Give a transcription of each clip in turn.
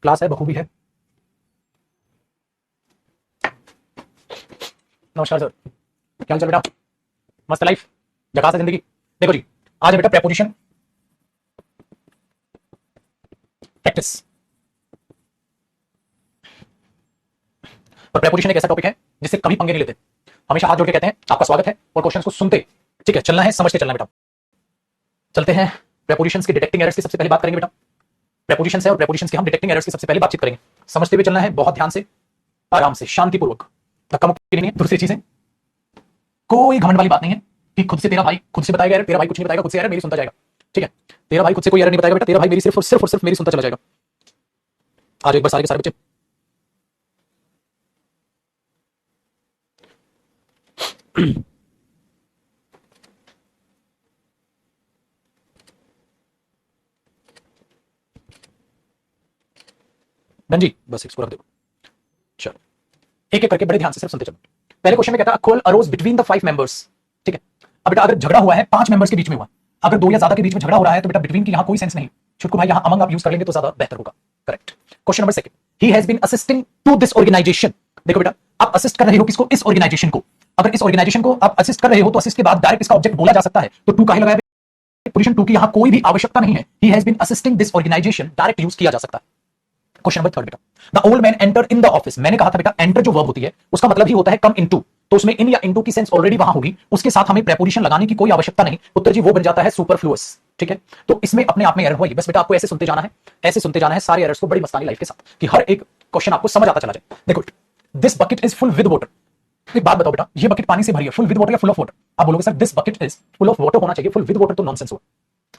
Class है, बखूबी है। नमस्कार सर, क्या हाल चाल बेटा? मस्त लाइफ, झकास है जिंदगी। देखो जी, आज है बेटा प्रेपोजिशन प्रैक्टिस। और प्रेपोजिशन एक ऐसा टॉपिक है जिससे कभी पंगे नहीं लेते, हमेशा हाथ जोड़ के कहते हैं आपका स्वागत है, और क्वेश्चंस को सुनते, ठीक है, चलना है, समझते चलना है बेटा। चलते हैं प्रेपोजिशंस की डिटेक्टिंग एरर्स की सबसे पहले बात करेंगे बेटा। प्रेपोजिशंस है और प्रेपोजिशंस की हम डिटेक्टिंग एरर्स की सबसे पहले बातचीत करेंगे। समझते हुए चलना है, बहुत ध्यान से, आराम से, शांतिपूर्वक, धक्का मुक्की नहीं है। दूसरी चीजें, कोई घमंड वाली बात नहीं है कि खुद से तेरा भाई खुद से बताएगा, तेरा भाई कुछ नहीं बताएगा, खुद से एरर मेरी सुनता जाएगा, ठीक है। तेरा भाई खुद से कोई एरर नहीं बताएगा बेटा, तेरा भाई मेरी सिर्फ और सिर्फ मेरी सुनता चला जाएगा। आज एक बार सारे के सारे बच्चे डन जी, बस इसको रख दो। चलो एक एक करके बड़े ध्यान से सिर्फ सुनते चलो। पहले क्वेश्चन में कहता है क्वार्रेल अरोज बिटवीन द 5 मेंबर्स, ठीक है। अब बेटा अगर झगड़ा हुआ है 5 मेंबर्स के बीच में हुआ, अगर 2 या ज्यादा के बीच में झगड़ा हो रहा है तो बेटा बिटवीन की यहां कोई सेंस नहीं। छुटकू भाई यहां अमंग आप यूज कर लेंगे तो ज्यादा बेहतर होगा। Correct. Question number 2, he has been assisting to this organisation. देखो बेटा, आप असिस्ट कर रहे हो किसको? इस ऑर्गेनाइजेशन को। अगर इस ऑर्गेनाइजेशन को आप असिस्ट कर रहे हो तो असिस्ट के बाद डायरेक्ट इसका ऑब्जेक्ट बोला जा सकता है, तो टू काहे लगाया? पोजीशन 2 की यहां कोई भी आवश्यकता नहीं है। He has been assisting this organisation direct use किया जा सकता है। क्वेश्चन नंबर 3 बेटा, the old man enter in the office. मैंने कहा था बेटा एंटर जो वर्ब होती है उसका मतलब ही होता है कम इनटू, तो उसमें इन या इनटू की सेंस ऑलरेडी वहां होगी, उसके साथ हमें प्रेपोजिशन लगाने की कोई आवश्यकता नहीं। उत्तर जी वो बन जाता है सुपरफ्लुअस, ठीक है। तो इसमें अपने आप में एरर हुई, बस बेटा आपको ऐसे सुनते जाना है, ऐसे सुनते जाना है सारे एरर्स को बड़ी मस्तानी लाइफ के साथ, कि हर एक क्वेश्चन आपको समझ आता चला जाए। देखो, this bucket is full with water. एक बात बताओ बेटा, ये बकेट पानी से भरी है, फुल विद वाटर या फुल ऑफ वाटर? आप बोलोगे sir this bucket is full of water होना चाहिए, फुल विद वाटर तो नॉनसेंस हुआ।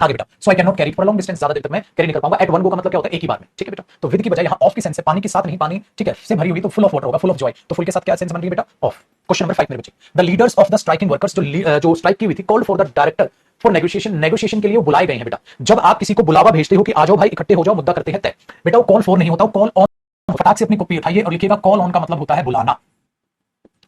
आगे बेटा, so I can not carry for long distance, ज्यादा देर तक मैं कैरी नहीं कर पाऊंगा। एट वन गो का मतलब क्या होता है? एक ही बार में, ठीक है बेटा। तो विद की बजाय यहां ऑफ की सेंस है, पानी के साथ नहीं, पानी ठीक है से भरी हुई, तो फुल ऑफ वाटर होगा, फुल ऑफ जॉय। तो फुल के साथ क्या सेंस बन रही है बेटा? ऑफ। क्वेश्चन नंबर 5 मेरे बच्चे, the leaders of the striking workers, जो स्ट्राइक की हुई थी, called for the director for negotiation. Negotiation के लिए वो बुलाए गए हैं बेटा। जब आप किसी को बुलावा भेजते हो कि आ जाओ भाई इकट्ठे हो जाओ, मुद्दा करते हैं तय, बेटा वो कॉल फॉर नहीं होता, वो कॉल ऑन। फटाक से अपनी कॉपी उठाइए और लिखिएगा कॉल ऑन का मतलब होता है बुलाना,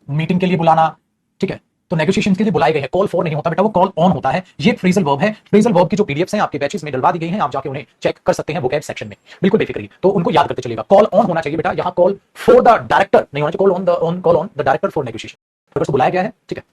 मीटिंग के लिए बुलाना, ठीक है। तो नेगोशिएशन के लिए बुलाए गए हैं, कॉल फॉर नहीं होता बेटा, वो कॉल ऑन होता है। ये फ्रेजल वर्ब है। फ्रेजल वर्ब की जो पीडीएफ्स हैं आपके बैचेस में डलवा दी गई हैं, आप जाके उन्हें चेक कर सकते हैं वोकैब सेक्शन में, बिल्कुल बेफिक्र रहिए। तो उनको याद करते चलिएगा, कॉल ऑन होना चाहिए बेटा, यहां कॉल फॉर द डायरेक्टर नहीं होना चाहिए, call on the director for negotiation, अगर उसको बुलाया गया है, ठीक है।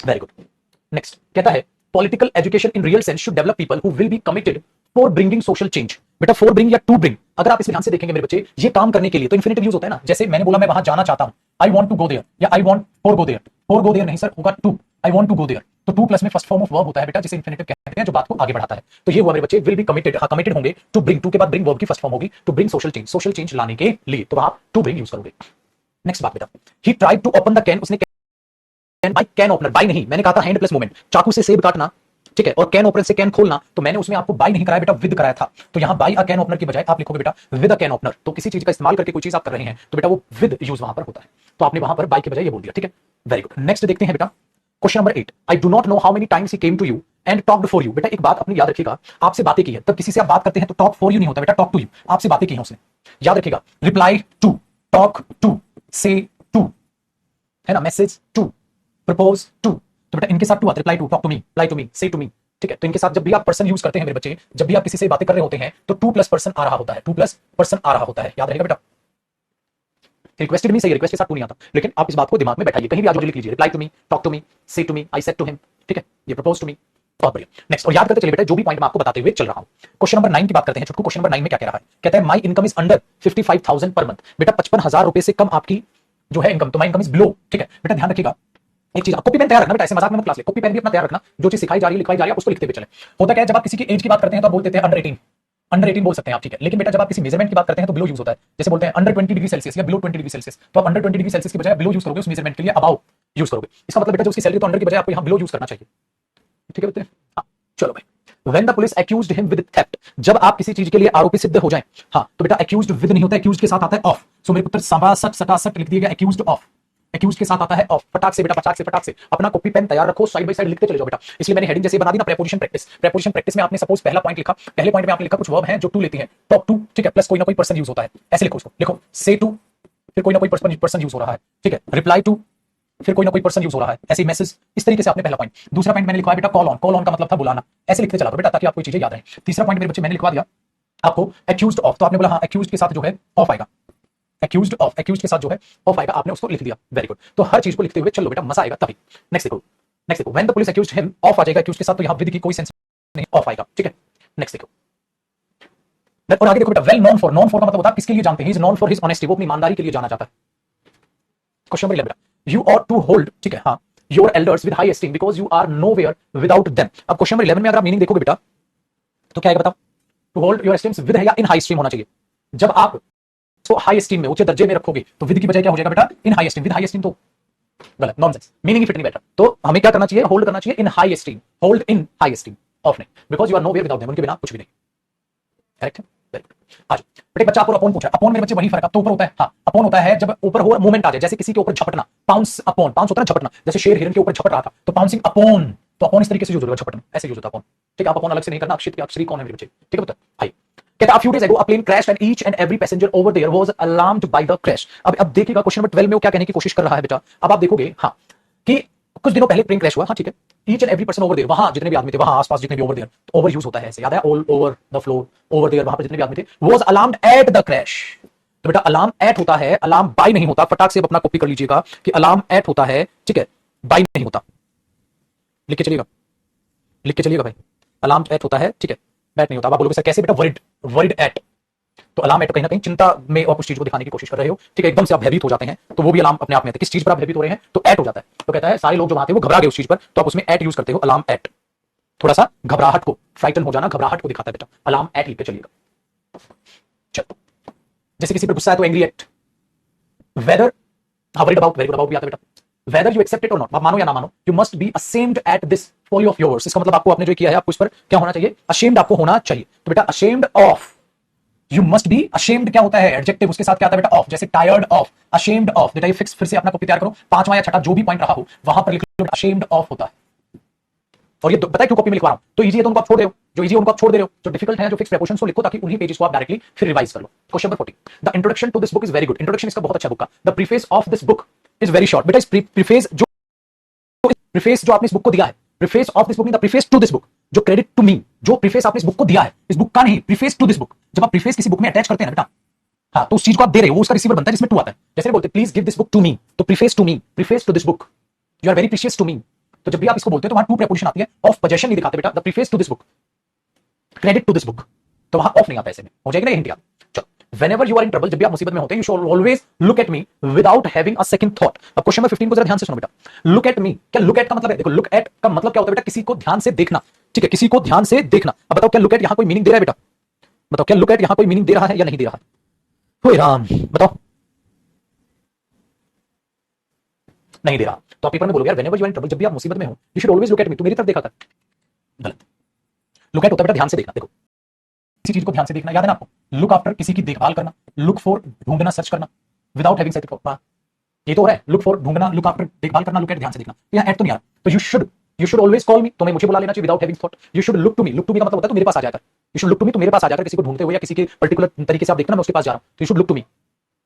Very good. नेक्स्ट कहता है political education in real sense should develop people who will be committed for bringing social change. बेटा फॉर ब्रिंग या टू ब्रिंग, अगर आप इसमें ध्यान से देखेंगे मेरे बच्चे, ये काम करने के लिए तो इंफिनिटिव यूज होता है ना। जैसे मैंने बोला मैं वहां जाना चाहता हूं, I want to go there, या I want for go there. For go there नहीं सर, होगा to, I want to go there. तो टू प्लस में फर्स्ट फॉर्म ऑफ वर्ब होता है बेटा, जिसे इंफिनिटिव कहते हैं, जो बात को आगे बढ़ाता है। तो ये हुआ मेरे बच्चे, विल बी कमिटेड, हां कमिटेड होंगे टू ब्रिंग, टू के बाद ब्रिंग वर्ब की फर्स्ट फॉर्म होगी, to bring social change, social change लाने के लिए, तो वहां टू ब्रिंग यूज करोगे। नेक्स्ट बात बेटा, he tried to open the can, उसने बाई कैन ओपनर, बाई नहीं, मैंने कहा था हैंड प्लस मूवमेंट, चाकू से सेब काटना, ठीक है, और कैन ओपनर से कैन खोलना, तो मैंने उसमें आपको बाई नहीं कराया बेटा, विद कराया था। तो यहां बाई अ कैन ओपनर की बजाय आप लिखोगे बेटा विद अ कैन ओपनर। तो किसी चीज का इस्तेमाल करके कोई चीज आप कर रहे हैं तो बेटा वो विद यूज वहां पर होता है, तो आपने वहां पर बाई के बजाय ये बोल दिया, ठीक है। Very good. नेक्स्ट देखते हैं बेटा, question number 8, I do not know how many times he came to you and talked for you. बेटा एक बात अपनी याद रखिएगा, आपसे बातें की है, तब किसी से आप बात करते हैं तो टॉक फॉर यू नहीं होता बेटा, टॉक टू यू, आपसे बातें की हैं उसने, याद रखिएगा। रिप्लाई टू, टॉक टू, से टू, है ना, मैसेज टू, प्रपोज टू, तो बेटा इनके साथ टू आता है, reply to, talk to me, reply to me, say to me, ठीक है। तो इनके साथ जब भी आप पर्सन यूज करते हैं मेरे बच्चे, जब भी आप किसी से बातें कर रहे होते हैं तो टू प्लस पर्सन आ रहा होता है, टू प्लस पर्सन आ रहा होता है, याद रहेगा बेटा। रिक्वेस्टेड मी सही है, रिक्वेस्ट के साथ टू नहीं आता, लेकिन आप इस बात को दिमाग में बैठाइए, कहीं भी आज लिख लीजिए, reply to me, talk to me, say to me, I said to him, ठीक है, ये प्रपोज टू मी, बहुत बढ़िया। नेक्स्ट, और याद करते चलिए बेटा जो भी पॉइंट मैं आपको बताते हुए चल रहा हूं। क्वेश्चन नंबर 9 की बात करते हैं। छुटकू क्वेश्चन नंबर 9 में क्या कह रहा है? कहता है my income is under 55,000 per month. बेटा 55,000 रुपए से कम आपकी जो है इनकम, तो माई इनकम इज बिलो, ठीक है। बेटा ध्यान रखिएगा एक चीज, कॉपी पेन तैयार रखना बेटा, ऐसे मजाक में मत क्लास ले, कॉपी पेन भी अपना तैयार रखना, जो चीज सिखाई जा रही है लिखवाई जा रही है उसको लिखते हुए चले। होता क्या है, जब आप किसी की एज की बात करते हैं तो आप बोलते हैं अंडर 18, अंडर 18 बोल सकते हैं आप, ठीक है। लेकिन बेटा जब आप किसी मेजरमेंट की बात करते हैं तो बिलो यूज होता है, जैसे बोलते हैं अंडर 20 डिग्री सेल्सियस या बिलो 20 डिग्री सेल्सियस, तो आप अंडर 20 डिग्री सेल्सियस की बजाय बिलो यूज करोगे उस मेजरमेंट के लिए, अबाउ यूज करोगे। इसका मतलब बेटा जो उसकी सैलरी तो अंडर की बजाय आपको यहां बिलो यूज करना चाहिए, ठीक है बेटे। हाँ चलो भाई, When the police accused him with theft, जब आप किसी चीज के लिए आरोपी सिद्ध हो जाएं, हाँ तो बेटा accused with नहीं होता, accused के साथ आता है ऑफ। सो मेरे पुत्र सवासठ सटासठ लिख दिया गया, accused ऑफ, accused के साथ आता है ऑफ। फटाक से बेटा, फटाक से अपना कॉपी पेन तैयार रखो, साइड बाय साइड लिखते चले जाओ बेटा। इसलिए मैंने हेडिंग जैसे बना दी ना, प्रेपोजिशन प्रैक्टिस। प्रेपोजिशन प्रैक्टिस में आपने सपोज पहला पॉइंट लिखा, पहले पॉइंट में आपने लिखा कुछ वर्ब हैं जो टू लेती हैं, टॉक टू, ठीक है, प्लस कोई ना कोई पर्सन यूज होता है, ऐसे लिखो उसको, लिखो से टू, फिर कोई ना कोई पर्सन यूज हो रहा है, ठीक है, रिप्लाई टू, फिर कोई ना कोई पर्सन यूज हो रहा है, ऐसे मैसेज, इस तरीके से आपने पहला पॉइंट। दूसरा पॉइंट मैंने लिखवा बेटा कॉल ऑन, कॉल ऑन का मतलब था बुलाना, ऐसे लिखते चला दो बेटा ताकि आपको चीजें याद रहे। तीसरा पॉइंट मेरे बच्चे मैंने लिखवा दिया आपको एक्यूज्ड ऑफ, तो आपने बोला हाँ एक्यूज्ड के साथ जो है ऑफ आएगा, एक्यूज्ड के साथ जो है ऑफ आएगा, आपने उसको लिख दिया, वेरी गुड। तो हर चीज को लिखते हुए चलो बेटा, मजा आएगा तभी। नेक्स्ट देखो, when the police accused him, of आ जाएगा एक्यूज्ड के साथ, तो यहां विद की कोई सेंस नहीं, ऑफ आएगा, ठीक है। नेक्स्ट देखो, और आगे देखो बेटा, well known for, known for का मतलब होता है किसके लिए जानते हैं, he is known for his honesty, वो अपनी ईमानदारी के लिए जाना जाता है। क्वेश्चन नंबर 11 बेटा, यू ऑट टू होल्ड, ठीक है हाँ, your elders with high esteem because you are nowhere without them. अब क्वेश्चन नंबर 11 में अगर आप मीनिंग देखोगे बेटा, तो क्या आएगा बताओ, to hold your esteem with है या इन हाई एस्टीम होना चाहिए। जब आप तो हाई एस्टीम में, उच्च दर्जे में रखोगे, तो विद की बजाय क्या हो जाएगा बेटा, इन high esteem. With high esteem तो गलत, नॉनसेंस, मीनिंग ही फिट नहीं बैठा। तो हमें क्या करना चाहिए, होल्ड करना चाहिए in high esteem, hold in high esteem, of नहीं, because you are nowhere without them, उनके बिना कुछ भी नहीं। करेक्ट है, वेरी गुड। आज बट एक बच्चा आपको अपॉन पूछा, अपॉन मेरे बच्चे वही फर्क, अब तो ऊपर होता है, हाँ अपॉन होता है जब ऊपर हो मूवमेंट आ जाए, जैसे किसी के ऊपर झपटना, पाउंस अपॉन, पाउंस होता है ना झपटना, जैसे शेर हिरन के ऊपर झपट रहा था तो पाउंसिंग अपॉन, तो अपॉन इस तरीके से यूज होगा, झपटना ऐसे यूज होता है अपॉन, ठीक है। आप अपॉन अलग से नहीं करना, अक्षित के अक्षरी कौन है मेरे बच्चे, ठीक है बता भाई। कहता है, a few days ago a plane crashed and each and every passenger over there was alarmed by the crash। अब देखिएगा क्वेश्चन नंबर 12 में वो क्या कहने की कोशिश कर रहा है बेटा, अब आप देखोगे हाँ कि कुछ दिनों पहले प्लेन क्रैश हुआ, हाँ ठीक है, each and every person over there, वहां जितने भी आदमी थे, वहां आसपास जितने भी ओवर देयर, तो ओवर यूज होता है ऐसे, याद है, all over the floor, over there, वहां पर जितने भी आदमी थे, was alarmed at the crash. तो बेटा अलार्म एट होता है, अलार्म बाय नहीं होता, फटाक से अपना कॉपी कर लीजिएगा कि अलार्म एट होता है, ठीक है, बाय नहीं होता, लिख के चलिएगा, लिख के चलिएगा भाई, अलार्म एट होता है, ठीक है, बैट नहीं होता। आप बोलोगे सर कैसे बेटा, वरिड, वरिड एट, तो अलार्म एट कहीं ना कहीं चिंता में और कुछ चीज को दिखाने की कोशिश कर रहे हो, ठीक है, एकदम से आप भयभीत हो जाते हैं, तो वो भी अलार्म अपने आप में, किस चीज पर आप भयभीत हो रहे हैं, तो एट हो जाता है। तो कहता है सारे लोग जो वहां थे वो घबरा गए उस चीज पर, तो आप उसमें एट यूज करते हो, अलार्म एट, थोड़ा सा घबराहट को, फ्राइटन हो जाना, घबराहट को दिखाता है बेटा, अलार्म एट लिख के चलिएगा। चलो, जैसे किसी पर गुस्सा है तो एंग्री एट, वेदर, हाँ worried about, very good, about भी आता है बेटा, वेदर यू एक्सेप्ट इट और नॉट, आप मानो या ना मानो, you must be ashamed at this folly of yours. इसका मतलब आपको आपने जो किया है आपको इस पर क्या होना चाहिए, अशेम्ड आपको होना चाहिए। तो बेटा ashamed of, you must be ashamed क्या होता है, एडजेक्टिव, उसके साथ क्या आता है बेटा, ऑफ, जैसे टायर्ड ऑफ, अशेम्ड ऑफ। बेटा ये फिक्स, फिर से अपना कॉपी तैयार करो, पांचवा या छठा जो भी पॉइंट रहा हो वहां पर लिख लो, अशेम्ड ऑफ होता है। और ये पता है क्यों कॉपी में लिखवा रहा हूं, तो इजी है तो उनको आप छोड़ दे रहे हो, जो इजी है उनको आप छोड़ दे रहे हो, जो डिफिकल्ट है, जो फिक्स प्रीपोजिशंस को लिखो, ताकि उन्हीं पेजेस को आप डायरेक्टली फिर रिवाइज कर लो। Question number 40, the introduction to this book is very good, introduction इसका बहुत अच्छा बुक का, the preface of this book is very short. बेटा इस प्रीफेस जो, प्रीफेस जो आपने इस बुक को दिया है, preface of this book, the preface to this book, जो क्रेडिट टू मी, जो प्रीफेस आपने इस बुक को दिया है, इस बुक का नहीं, प्रीफेस टू दिस बुक। जब आप प्रीफेस किसी बुक में अटैच करते हैं ना बेटा, हाँ तो उस चीज को आप दे रहे हो, वो उसका रिसीवर बनता है जिसमें टू आता है। जैसे बोलते please give this book to me, तो preface to me, preface to this book, you are very precious to me. तो जब भी आप इसको बोलते हो तो वहां टू प्रीपोजिशन आती है, ऑफ पोजेशन नहीं दिखाते बेटा, the preface to this book, credit to this book, तो वहां ऑफ नहीं आता, ऐसे में हो जाएगा ना हिंट याद। चलो, whenever you are in trouble, जब भी आप मुसीबत में होते हैं, you should always look at me without having a second thought। अब क्वेश्चन नंबर 15 को जरा ध्यान से सुनो बेटा, look at me, क्या look at का मतलब है, देखो look at का मतलब क्या होता है बेटा, किसी को ध्यान से देखना, ठीक है, किसी को ध्यान से देखना। अब बताओ क्या look at यहां कोई मीनिंग दे रहा है बेटा, बताओ क्या look at यहां कोई मीनिंग दे रहा है या नहीं दे रहा है, ओए राम बताओ, नहीं दे रहा। तो आप पेपर में बोलोगे यार whenever you are in trouble, जब भी आप मुसीबत में हो, you should always look at me, तू मेरी तरफ देखा कर, गलत। look at होता है बेटा ध्यान से देखना, देखो किसी चीज को ध्यान से देखना, याद है ना आपको, लुक आफ्टर किसी की देखभाल करना, लुक फॉर ढूंढना, सर्च करना, विदाउट हैविंग सेट, ये तो हो रहा है, लुक फॉर ढूंढना, लुक आफ्टर देखभाल करना, लुक एट ध्यान से देखना, तो यहाँ एट तो नहीं आ रहा। तो you should always call me, तुम्हें मुझे बुला लेना चाहिए, without having thought. You should look to me, look to me का मतलब होता है तो मेरे पास आ जाकर, you should look to me, तो मेरे पास आ जाकर किसी को ढूंढते हुए या किसी के पर्टिकुलर तरीके से आप देखना मैं उसके पास जा रहा हूं, तो you should look to me,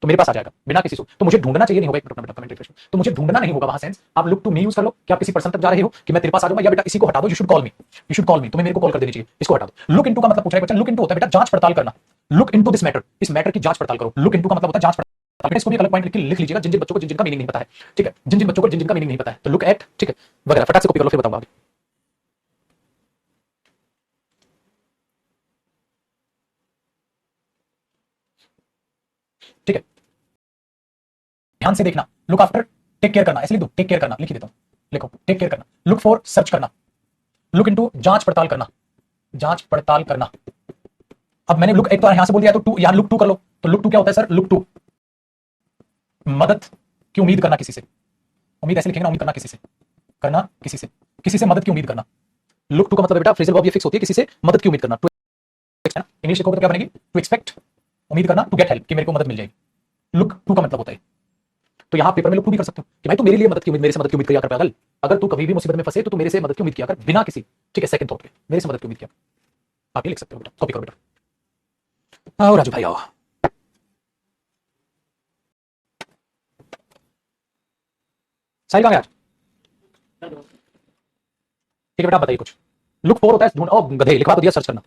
तो मेरे पास आ जाएगा बिना किसी तो मुझे ढूंढना चाहिए नहीं होगा, एक मिनट कमेंट रिफ्रेश, तो मुझे ढूंढना नहीं होगा वहां सेंस, आप लुक टू मी यूज कर लो कि आप किसी पर्सन तक जा रहे हो कि मैं तेरे पास आ जाऊंगा, या बेटा इसी को हटा दो, you should call me, you should call me, तुम्हें मेरे को कॉल कर देनी चाहिए, इसको हटा दो। लुक इनटू का मतलब पूछा है बच्चा, लुक इनटू होता है बेटा जांच पड़ताल करना, लुक इनटू दिस मैटर, इस मैटर की जांच पड़ताल करो, लुक इनटू का मतलब होता है जांच पड़ताल। इसको भी अलग पॉइंट लिख लीजिएगा, जिन जिन बच्चों को जिन जिनका मीनिंग नहीं पता है, ठीक है, जिन जिन बच्चों को जिन जिनका मीनिंग नहीं पता है, तो लुक एट, ठीक है, वगैरह फटाक से कॉपी कर लो, फिर बताऊंगा आगे, ठीक है। ध्यान से देखना, लुक आफ्टर, टेक केयर करना, ऐसे लिख दो, टेक केयर करना, लिख ही देता हूं, लिखो टेक केयर करना, लुक फॉर सर्च करना, लुक इनटू जांच पड़ताल करना, जांच पड़ताल करना। अब मैंने लुक एक तो यहां से बोल दिया, तो टू यहां लुक टू कर लो, तो लुक टू क्या होता है सर, लुक टू मदद की उम्मीद करना किसी से, उम्मीद ऐसे लिखेंगे ना, उम्मीद करना किसी से, करना किसी से मदद की उम्मीद करना। लुक टू का मतलब बेटा फ्रेजल वर्ब ये फिक्स होती है, किसी से मदद की उम्मीद करना, टू है ना, इंग्लिश लिखोगे तो क्या बनेगी, टू एक्सपेक्ट, उम्मीद करना, टू गेट हेल्प, कि मेरे को मदद मिल जाएगी, लुक टू का मतलब होता है। तो यहां पेपर में लुक टू भी कर सकते हो कि भाई तू मेरे लिए मदद की उम्मीद, मेरे से मदद की उम्मीद किया कर पागल, अगर तू कभी भी मुसीबत में फंसे तो तू मेरे से मदद की उम्मीद किया कर, बिना किसी, ठीक है, सेकंड थॉट के मेरे से मदद की उम्मीद किया, आप ये लिख सकते हो बेटा, कॉपी करो बेटा। आओ राजू भाई आओ, साहिल कहां है आज, ठीक है बेटा बताइए कुछ। लुक फॉर होता है ढूंढ, ओ गधे लिखवा तो दिया, सर्च करना,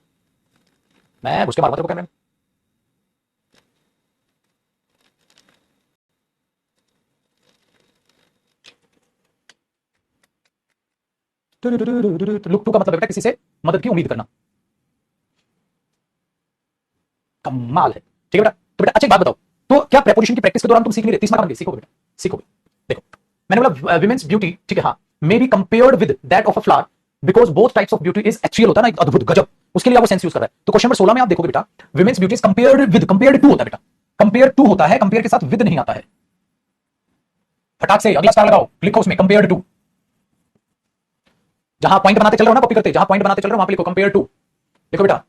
मैं उसके मारूंगा तेरे को कैमरे में। लुक टू का मतलब बेटा किसी से मदद की उम्मीद करना। कमाल है, ठीक है बेटा। तो बेटा अच्छा एक बात बताओ, तो क्या प्रेपोजिशन की प्रैक्टिस के दौरान तुम सीख नहीं रहे? 30 मार्क सीखोगे बेटा, सीखोगे। देखो मैंने बोला विमेंस ब्यूटी, ठीक है हाँ, may be compared with that of a flower because both types of beauty is actual, होता है ना एक अद्भुत गजब, उसके लिए आप वो सेंस यूज कर रहा है। तो क्वेश्चन नंबर 16 में आप देखोगे बेटा, women's beauty is compared with, compared to होता है बेटा, कंपेयर टू होता है, कंपेयर के साथ विद नहीं आता है। फटाक से अगला स्टार लगाओ, लिखो उसमें कंपेयर्ड टू। जहां पॉइंट बनाते चल रहे हो ना कॉपी करते, जहां पॉइंट बनाते चल रहे हो वहां पे लिखो कंपेयर टू। देखो बेटा,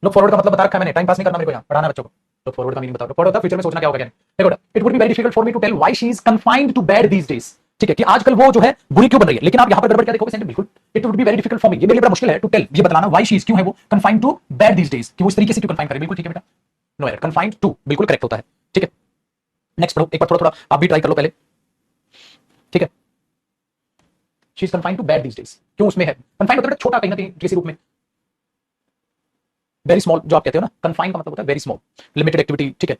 लुक फॉरवर्ड का मतलब बता रखा है मैंने, टाइम पास नहीं करना मेरे को, यहाँ पढ़ाना बच्चों को। लुक फॉरवर्ड का मीनिंग बताओ, फॉरवर्ड होता है फ्यूचर में सोचना क्या होगा क्या नहीं। देखो बेटा, it would be very difficult for me to tell why she is confined to bed these days, ठीक है, कि आजकल वो जो है बुरी क्यों बन रही है। लेकिन आप यहां पर गड़बड़ क्या देखोगे सेंटेंस, बिल्कुल it would be very difficult for मी, ये मेरे लिए बड़ा मुश्किल है टू टेल, ये बताना व्हाई शी इज, क्यों है वो confined to bed these days, कि वो इस तरीके से क्यों कन्फाइन करे, बिल्कुल ठीक है बेटा, नो एरर, कन्फाइंड टू बिल्कुल करेक्ट होता है, ठीक है। नेक्स्ट पढ़ो, एक बार थोड़ा थोड़ा आप भी ट्राई कर लो पहले, ठीक है। She is confined to bed these days, क्यों उसमें है कन्फाइंड होता है बेटा, छोटा कहीं ना कहीं किसी रूप में, वेरी स्मॉल जो आप कहते हो ना, कन्फाइन का मतलब होता है वेरी स्मॉल, लिमिटेड एक्टिविटी, ठीक है।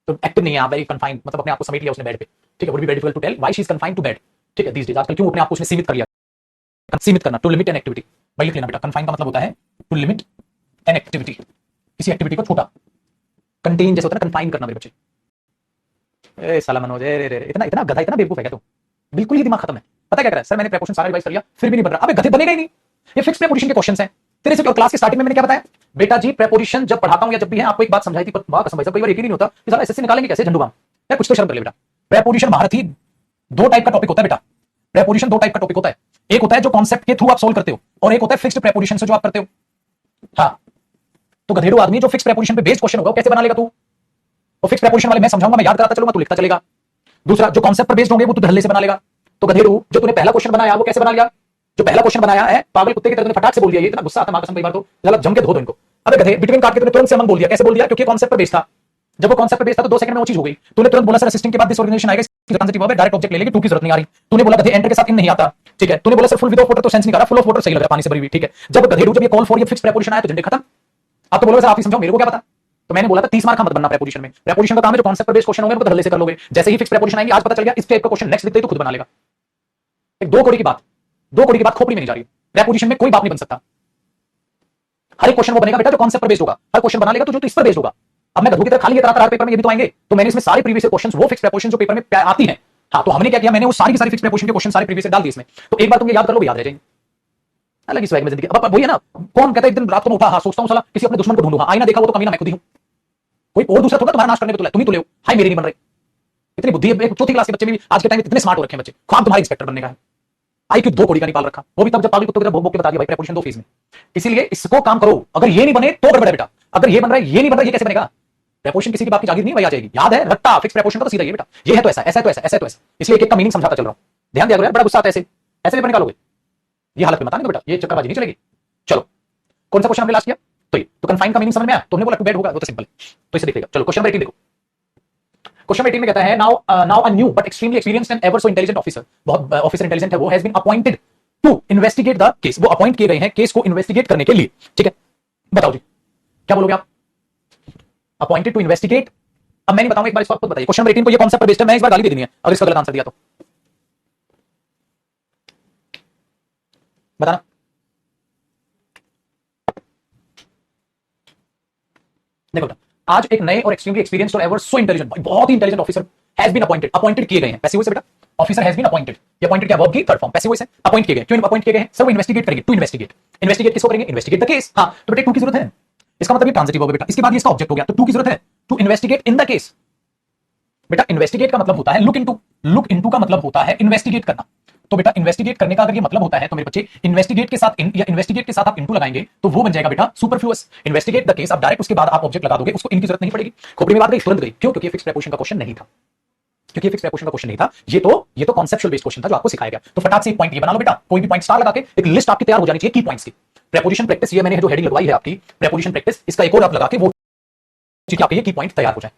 तो एक्टिव नहीं है, वेरी कन्फाइंड मतलब अपने आप को समेट लिया उसने बेड पे, ठीक है। Would be very difficult to tell why she is confined to bed, ठीक है, दीस डेज, आजकल क्यों अपने आप को उसने सीमित कर लिया, सीमित करना, टू लिमिट एन एक्टिविटी, भाई लिख लेना बेटा, कन्फाइन का मतलब होता है टू लिमिट एन एक्टिविटी, किसी एक्टिविटी को छोटा, कंटेन जैसे होता है ना, कन्फाइन करना मेरे बच्चे। ए साला मनोज, रे रे इतना इतना गधा, इतना बेवकूफ है क्या तू, बिल्कुल ही दिमाग खत्म है। पता क्या कर रहा है सर, मैंने प्रेपोजिशन सारा रिवाइज कर लिया फिर भी नहीं बन रहा, अबे गधे बनेगा ही नहीं, ये फिक्स प्रेपोजिशन के क्वेश्चंस हैं तेरे से। क्लास के स्टार्टिंग में मैंने क्या बताया बेटा जी, प्रेपोजिशन जब पढ़ाता हूं या जब भी है आपको एक बात समझाई थी, बात कसम भाई साहब कई बार एक ही नहीं होता, कि साला एसएससी निकालेंगे कैसे झंडू बाम, या कुछ तो शर्म कर ले बेटा। प्रेपोजिशन भारत ही दो टाइप का टॉपिक होता है बेटा, प्रेपोजिशन दो टाइप का टॉपिक होता है, एक होता है जो कॉन्सेप्ट के थ्रू आप सोल्व करते हो, और एक होता है फिक्स्ड प्रेपोजिशन से जो आप करते हो। हाँ, तो गधेड़ू आदमी जो फिक्स प्रेपोजिशन पे बेस्ड क्वेश्चन होगा कैसे बना लेगा तू, तो फिक्स प्रेपोजिशन वाले मैं समझाऊंगा, मैं याद कराता चलूंगा, तू लिखता चलेगा। दूसरा जो कॉन्सेप्ट पर बेस्ड होंगे वो तू धल्ले से बना लेगा। तो गधेड़ू जो तूने पहला क्वेश्चन बनाया वो कैसे बना लिया, जो पहला क्वेश्चन बनाया है पागल कुत्ते की तरह तूने फटाक से बोल दिया, ये इतना गुस्सा आता है मां कसम, कई बार तो जला जम के धो दो इनको। अबे गधे, बिटवीन काट के तूने तुरंत से अमंग बोल दिया, कैसे बोल दिया, क्योंकि कॉन्सेप्ट पर बेस्ड था। जब वो कॉन्सेप्ट पर बेस्ड था तो 2 सेकंड में वो चीज हो गई। तूने तुरंत बोला सर असिस्टेंट के बाद दिस ऑर्गेनाइजेशन आएगा, इसकी ट्रांजिटिव वर्ब है, डायरेक्ट ऑब्जेक्ट ले लेगी, टू की जरूरत नहीं आ रही। तूने बोला गधे एंटर के साथ इन नहीं आता, ठीक है। तूने बोला sir full with of water तो सेंस नहीं कर रहा, फुल ऑफ वाटर सही लग रहा है पानी से भरी हुई, ठीक है। जब गधेड़ू जब ये कॉल फॉर ये फिक्स प्रेपोजिशन आया तो झंडे खत्म। अब तो बोलो सर आप ही समझाओ, मेरे को क्या पता। तो मैंने बोला था 30 मार्क का मत बनना प्रेपोजिशन में, प्रेपोजिशन का काम है जो कॉन्सेप्ट पर बेस्ड क्वेश्चन होंगे उनको धल्ले से कर लोगे, जैसे ही फिक्स प्रेपोजिशन आएंगे, आज पता चल गया इस टाइप का क्वेश्चन नेक्स्ट लिखते ही तो खुद बना लेगा। एक 2 कौड़ी की बात, 2 कौड़ी की बात खोपड़ी में नहीं जा रही, प्रेपोजिशन में कोई बात नहीं बन सकता। हर एक क्वेश्चन वो बनेगा बेटा जो कॉन्सेप्ट पर बेस्ड होगा, हर क्वेश्चन बना लेगा तो जो इस पर बेस्ड होगा। अब मैं गधों की तरह खाली तरह पेपर में ये भी तो आएंगे, तो मैंने इसमें सारे प्रीवियस क्वेश्चंस वो फिक्स प्रेपोजिशन जो पेपर में आती हैं, हाँ, तो हमने क्या किया, मैंने वो सारी की सारी फिक्स प्रेपोजिशन के क्वेश्चन सारे प्रीवियस डाल दिए इसमें, तो एक बार तुम ये याद कर लो, याद रह जाएंगे। अलग ही स्वैग में जिंदगी। अब वही है ना, कौन कहता है एक दिन रात को मैं उठा, हाँ सोचता हूँ साला किसी अपने दुश्मन को ढूंढूं, हाँ आईना देखा वो तो कमीना मैं खुद ही हूं, कोई और दूसरा थोड़ा तुम्हारा नाश करने पे तुला, तुम ही तुले हो, हाय मेरे नहीं बन रहे। इतनी बुद्धि है, चौथी क्लास के बच्चे भी आज के टाइम में इतने स्मार्ट हो रखे हैं बच्चे, ख्वाब तुम्हारा इंस्पेक्टर बनने का है, IQ 2 कौड़ी का निकाल रखा, वो भी तब जब पागल कुत्तों की तरह भोग भोग के बता दिया भाई प्रेपोजिशन 2 फेज में। इसीलिए इसको काम करो, अगर ये नहीं बने तो गड़बड़ है बेटा, अगर ये बन रहा है ये नहीं बन रहा, ये कैसे बनेगा। प्रेपोजिशन किसी की बात की जागीर नहीं, वही आ जाएगी, याद है रट्टा, फिक्स प्रेपोजिशन का तो सीधा ये बेटा, ये है तो ऐसा, ऐसा है तो ऐसा, ऐसा है तो ऐसा, इसलिए एक एक का मीनिंग समझाता चल रहा हूं, ध्यान दिया करो यार, बड़ा गुस्सा आता है ऐसे, ऐसे पेपर निकालोगे, ये हालत में मत आने दो बेटा, ये चक्करबाजी नहीं चलेगी। चलो कौन सा क्वेश्चन हमने लास्ट किया, तो ये तो कन्फाइन का मीनिंग समझ में आया, तो हमने बोला टू बेड होगा, वो तो सिंपल है, तो इसे देख लेगा। चलो क्वेश्चन नंबर 18 देखो, क्वेश्चन 18 में कहता है now a new but extremely experienced and ever so intelligent officer, बहुत ऑफिसर इंटेलिजेंट है वो, has been appointed to investigate the case, वो अपॉइंट किए गए हैं केस को इन्वेस्टिगेट करने के लिए, ठीक है। बताओ जी क्या बोलोगे आप, अपॉइंटेड टू इन्वेस्टिगेट। अब मैं नहीं बताऊंगा, एक बार इसको आप खुद बताइए, क्वेश्चन नंबर 18 को ये कॉन्सेप्ट पर बेस्ड है, मैं इस बार गाली दे देनी है अगर इसका गलत आंसर दिया तो, बताना। देखो बेटा, आज एक नए और एक्सट्रीमली एक्सपीरियंस्ड और एवर सो इंटेलिजेंट, बहुत ही intelligent officer has been appointed, appointed किए गए हैं, पैसिव वॉइस है बेटा, ऑफिसर हैज बीन अपॉइंटेड, ये अपॉइंटेड क्या वर्ब की थर्ड फॉर्म, पैसिव वॉइस है, अपॉइंट किए गए, क्यों अपॉइंट किए गए हैं सर, वो इन्वेस्टिगेट करेंगे, टू इन्वेस्टिगेट, इन्वेस्टिगेट किसको करेंगे, इन्वेस्टिगेट द केस, हां तो बेटा टू की जरूरत है, इसका मतलब ये ट्रांजिटिव वर्ब है बेटा, इसके बाद ये इसका ऑब्जेक्ट हो गया, तो टू की जरूरत है, to investigate in the case. बेटा इन्वेस्टिगेट का मतलब होता है लुक इनटू, लुक इनटू का मतलब होता है इन्वेस्टिगेट करना, तो बेटा इन्वेस्टिगेट करने का अगर ये मतलब होता है तो मेरे बच्चे इन्वेस्टिगेट के साथ इन या इन्वेस्टिगेट के साथ आप इनटू लगाएंगे तो वो बन जाएगा बेटा सुपरफ्लुअस। इन्वेस्टिगेट द केस आप डायरेक्ट उसके बाद आप ऑब्जेक्ट लगा दोगे, उसको इनकी जरूरत नहीं पड़ेगी, खोपड़ी में बात गई, तुरंत गई, क्यों, क्योंकि फिक्स प्रेपोजिशन का क्वेश्चन नहीं था, क्योंकि फिक्स प्रेपोजिशन का क्वेश्चन नहीं था, ये तो कॉन्सेप्चुअल बेस्ड क्वेश्चन था जो आपको सिखाया गया। तो फटाक से एक पॉइंट ये बना लो बेटा, कोई भी पॉइंट स्टार लगा के एक लिस्ट आपकी तैयार हो जानी चाहिए की पॉइंट्स की। प्रेपोजिशन प्रैक्टिस, ये मैंने जो हेडिंग लगवाई है आपकी प्रेपोजिशन प्रैक्टिस, इसका एक और आप लगा के वो चीज आपके ये की पॉइंट तैयार हो जाए,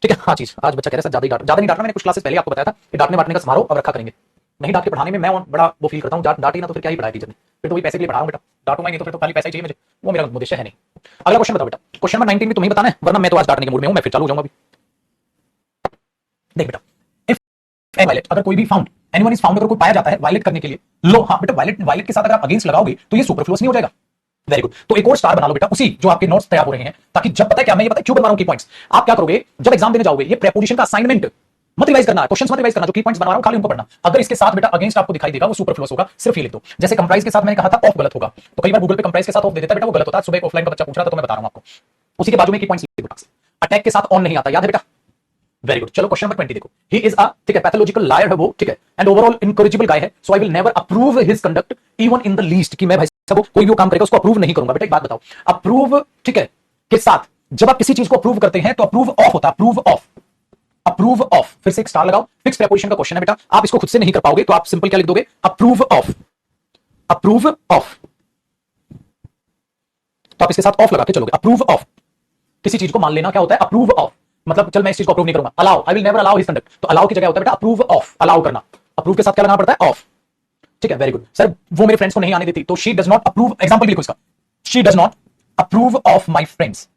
ठीक है। हाँ चीज आज बच्चा कह रहा है ज्यादा नहीं डांटना, मैंने कुछ क्लासेस पहले आपको बताया था कि डांटने बांटने का समारोह अब रखा करेंगे, नहीं डांट के पढ़ाने में मैं बड़ा वो फील करता हूँ, डांटे ना तो फिर क्या ही पढ़ाया टीचर ने, फिर तो वही पैसे के लिए पढ़ा रहा हूँ बेटा, डांटूंगा नहीं तो फिर तो खाली पैसा ही चाहिए मुझे, वो मेरा उद्देश्य है नहीं। अगला क्वेश्चन बताओ बेटा, क्वेश्चन नंबर 19 भी तुम्हें बताना है, वरना मैं तो आज डांटने के मूड में हूं, मैं फिर चालू हो जाऊंगा अभी। देख बेटा, इफ ए वायलेट, अगर कोई भी फाउंड, एनीवन इज फाउंड, अगर कोई पाया जाता है वायलेट करने के लिए, लो हाँ बेटा, वायलेट वायलेट के साथ अगर आप अगेंस्ट लगाओगे तो ये सुपरफ्लुअस नहीं हो जाएगा। वेरी गुड, तो एक और स्टार बना लो बेटा उसी जो आपके नोट्स तैयार हो रहे हैं, ताकि जब पता है क्या, मैं ये पता है क्यों बनवा रहा हूं की पॉइंट्स, आप क्या करोगे जब एग्जाम देने जाओगे, ये प्रेपोजिशन का असाइनमेंट मत रिवाइज करना, क्वेश्चंस मत रिवाइज करना, जो की पॉइंट्स बना रहा हूं खाली उनको पढ़ना। अगर इसके साथ बेटा अगेंस्ट आपको दिखाई देगा वो सुपरफ्लुअस होगा, सिर्फ ये लिख दो। जैसे कंप्राइज के साथ मैंने कहा था ऑफ गलत होगा, तो कई बार गूगल पे कंप्राइज के साथ ऑफ दे देता है बेटा, वो गलत होता है। सुबह ऑफलाइन का बच्चा पूछ रहा था तो मैं बता रहा हूं आपको, उसी के बाजू में की पॉइंट्स लिख दो। अटैक के साथ ऑन नहीं आता, याद है बेटा? वेरी गुड, चलो क्वेश्चन नंबर 20 देखो, ही इज अ, ठीक है, पैथोलॉजिकल लायर है वो, ठीक है, एंड ओवरऑल इनकरेजिबल गाय है, so I will never approve his conduct even in the least, कि मैं भाई साहब कोई भी काम करेगा उसको अप्रूव नहीं करूंगा। बेटा एक बात बताओ, अप्रूव, ठीक है, के साथ जब आप किसी चीज को अप्रूव करते हैं तो अप्रूव ऑफ होता है, अप्रूव ऑफ, अप्रूव ऑफ, फिर से एक स्टार लगाओ, फिक्स प्रेपोजिशन का क्वेश्चन है बेटा, आप इसको खुद से नहीं कर पाओगे तो आप सिंपल क्या लिख दोगे, अप्रूव ऑफ, अप्रूव ऑफ, तो आप इसके साथ ऑफ लगा के चलोगे, अप्रूव ऑफ, किसी चीज को मान लेना क्या होता है, अप्रूव ऑफ, मतलब चल मैं इस चीज को अप्रूव नहीं करूंगा, allow, I will never allow his conduct, तो अलाउ की जगह होता है बेटा अप्रूव ऑफ, अलाउ करना, अप्रूव के साथ क्या लगाना पड़ता है, ऑफ, ठीक है। वेरी गुड सर, वो मेरे फ्रेंड्स को नहीं आने देती, तो she does not approve, example लिखो इसका, she does not approve of my friends,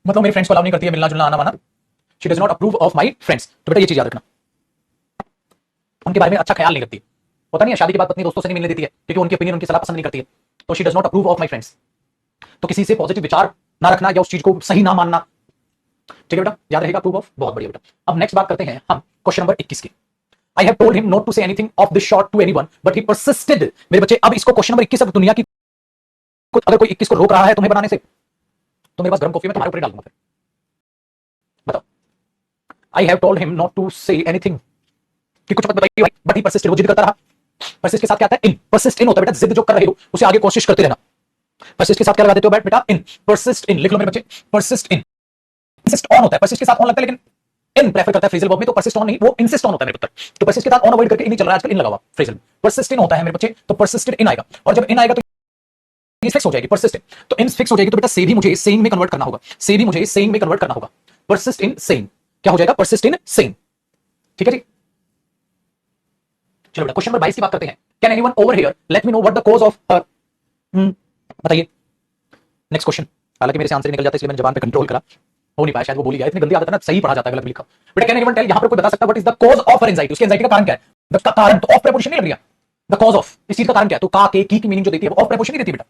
मतलब मेरे फ्रेंड्स को अलाउ नहीं करती है मिलना जुलना आना माना, she does not approve of my friends, तो बेटा ये चीज याद रखना, उनके बारे में अच्छा ख्याल नहीं रखती, पता नहीं है शादी के बाद पत्नी दोस्तों से नहीं मिलने देती है क्योंकि उनकी ओपिनियन, उनकी सलाह पसंद नहीं करती है, तो she does not approve of my friends, तो किसी से पॉजिटिव विचार ना रखना या उस चीज को सही ना मानना, ठीक है बेटा, याद रहेगा अप्रूव ऑफ, बहुत बढ़िया बेटा। अब नेक्स्ट बात करते हैं हम क्वेश्चन नंबर 21 की। I have told him not to say anything of this sort to anyone but he persisted, मेरे बच्चे अब इसको क्वेश्चन नंबर 21, अब दुनिया की अगर कोई 21 को रोक रहा है तुम्हें बनाने से, तो मेरे पास गर्म कॉफी में तुम्हारे ऊपर डाल दूंगा, फिर बताओ। I have told him not to say anything, कि कुछ मत बताइए, बट ही परसिस्टेड, वो जिद करता रहा। परसिस्ट के साथ क्या आता है, इन, परसिस्ट इन होता है बेटा, जिद जो कर रहे हो उसे आगे कोशिश करते रहना। परसिस्ट के साथ क्या लगा देते हो बेटा, इन, परसिस्ट इन, लिख लो मेरे बच्चे, परसिस्ट इन, इंसिस्ट ऑन होता है, परसिस्ट के साथ ऑन लगता है लेकिन इन प्रेफर करता है फ्रेजल वर्ब में, तो परसिस्ट ऑन नहीं, वो इंसिस्ट ऑन होता है मेरे पुत्र, तो परसिस्ट के साथ ऑन अवॉइड करके इन ही चल रहा है आजकल, इन लगा हुआ फ्रेजल, परसिस्ट इन होता है मेरे बच्चे, तो परसिस्टेड इन आएगा, और जब इन आएगा तो फिक्स हो जाएगी, परसिस्ट इन, तो इन फिक्स हो जाएगी, तो बेटा से भी मुझे सेइंग में कन्वर्ट करना होगा, से भी मुझे सेइंग में कन्वर्ट करना होगा, परसिस्ट इन सेइंग, क्या हो जाएगा, परसिस्ट इन सेइंग, ठीक है जी। चलो बेटा क्वेश्चन नंबर 22 की बात करते हैं, can anyone over here let me know what the cause of her, बताइए नेक्स्ट क्वेश्चन, हालांकि मेरे से आंसर निकल जाता है इसलिए मैंने जबान पे कंट्रोल करा, हो नहीं पाया शायद, वो बोल गया, इतनी गंदी आदत है ना, सही पढ़ा जाता है गलत लिखा। बेटा कैन एनीवन टेल, यहां पर कोई बता सकता है what is the cause of her anxiety, उसकी एंजाइटी का कारण क्या है, द कारण, तो ऑफ प्रेपोजिशन नहीं लग रहा, द कॉज ऑफ, इस चीज का कारण क्या है, तो का के की मीनिंग जो देती है वो ऑफ प्रेपोजिशन नहीं देती बेटा,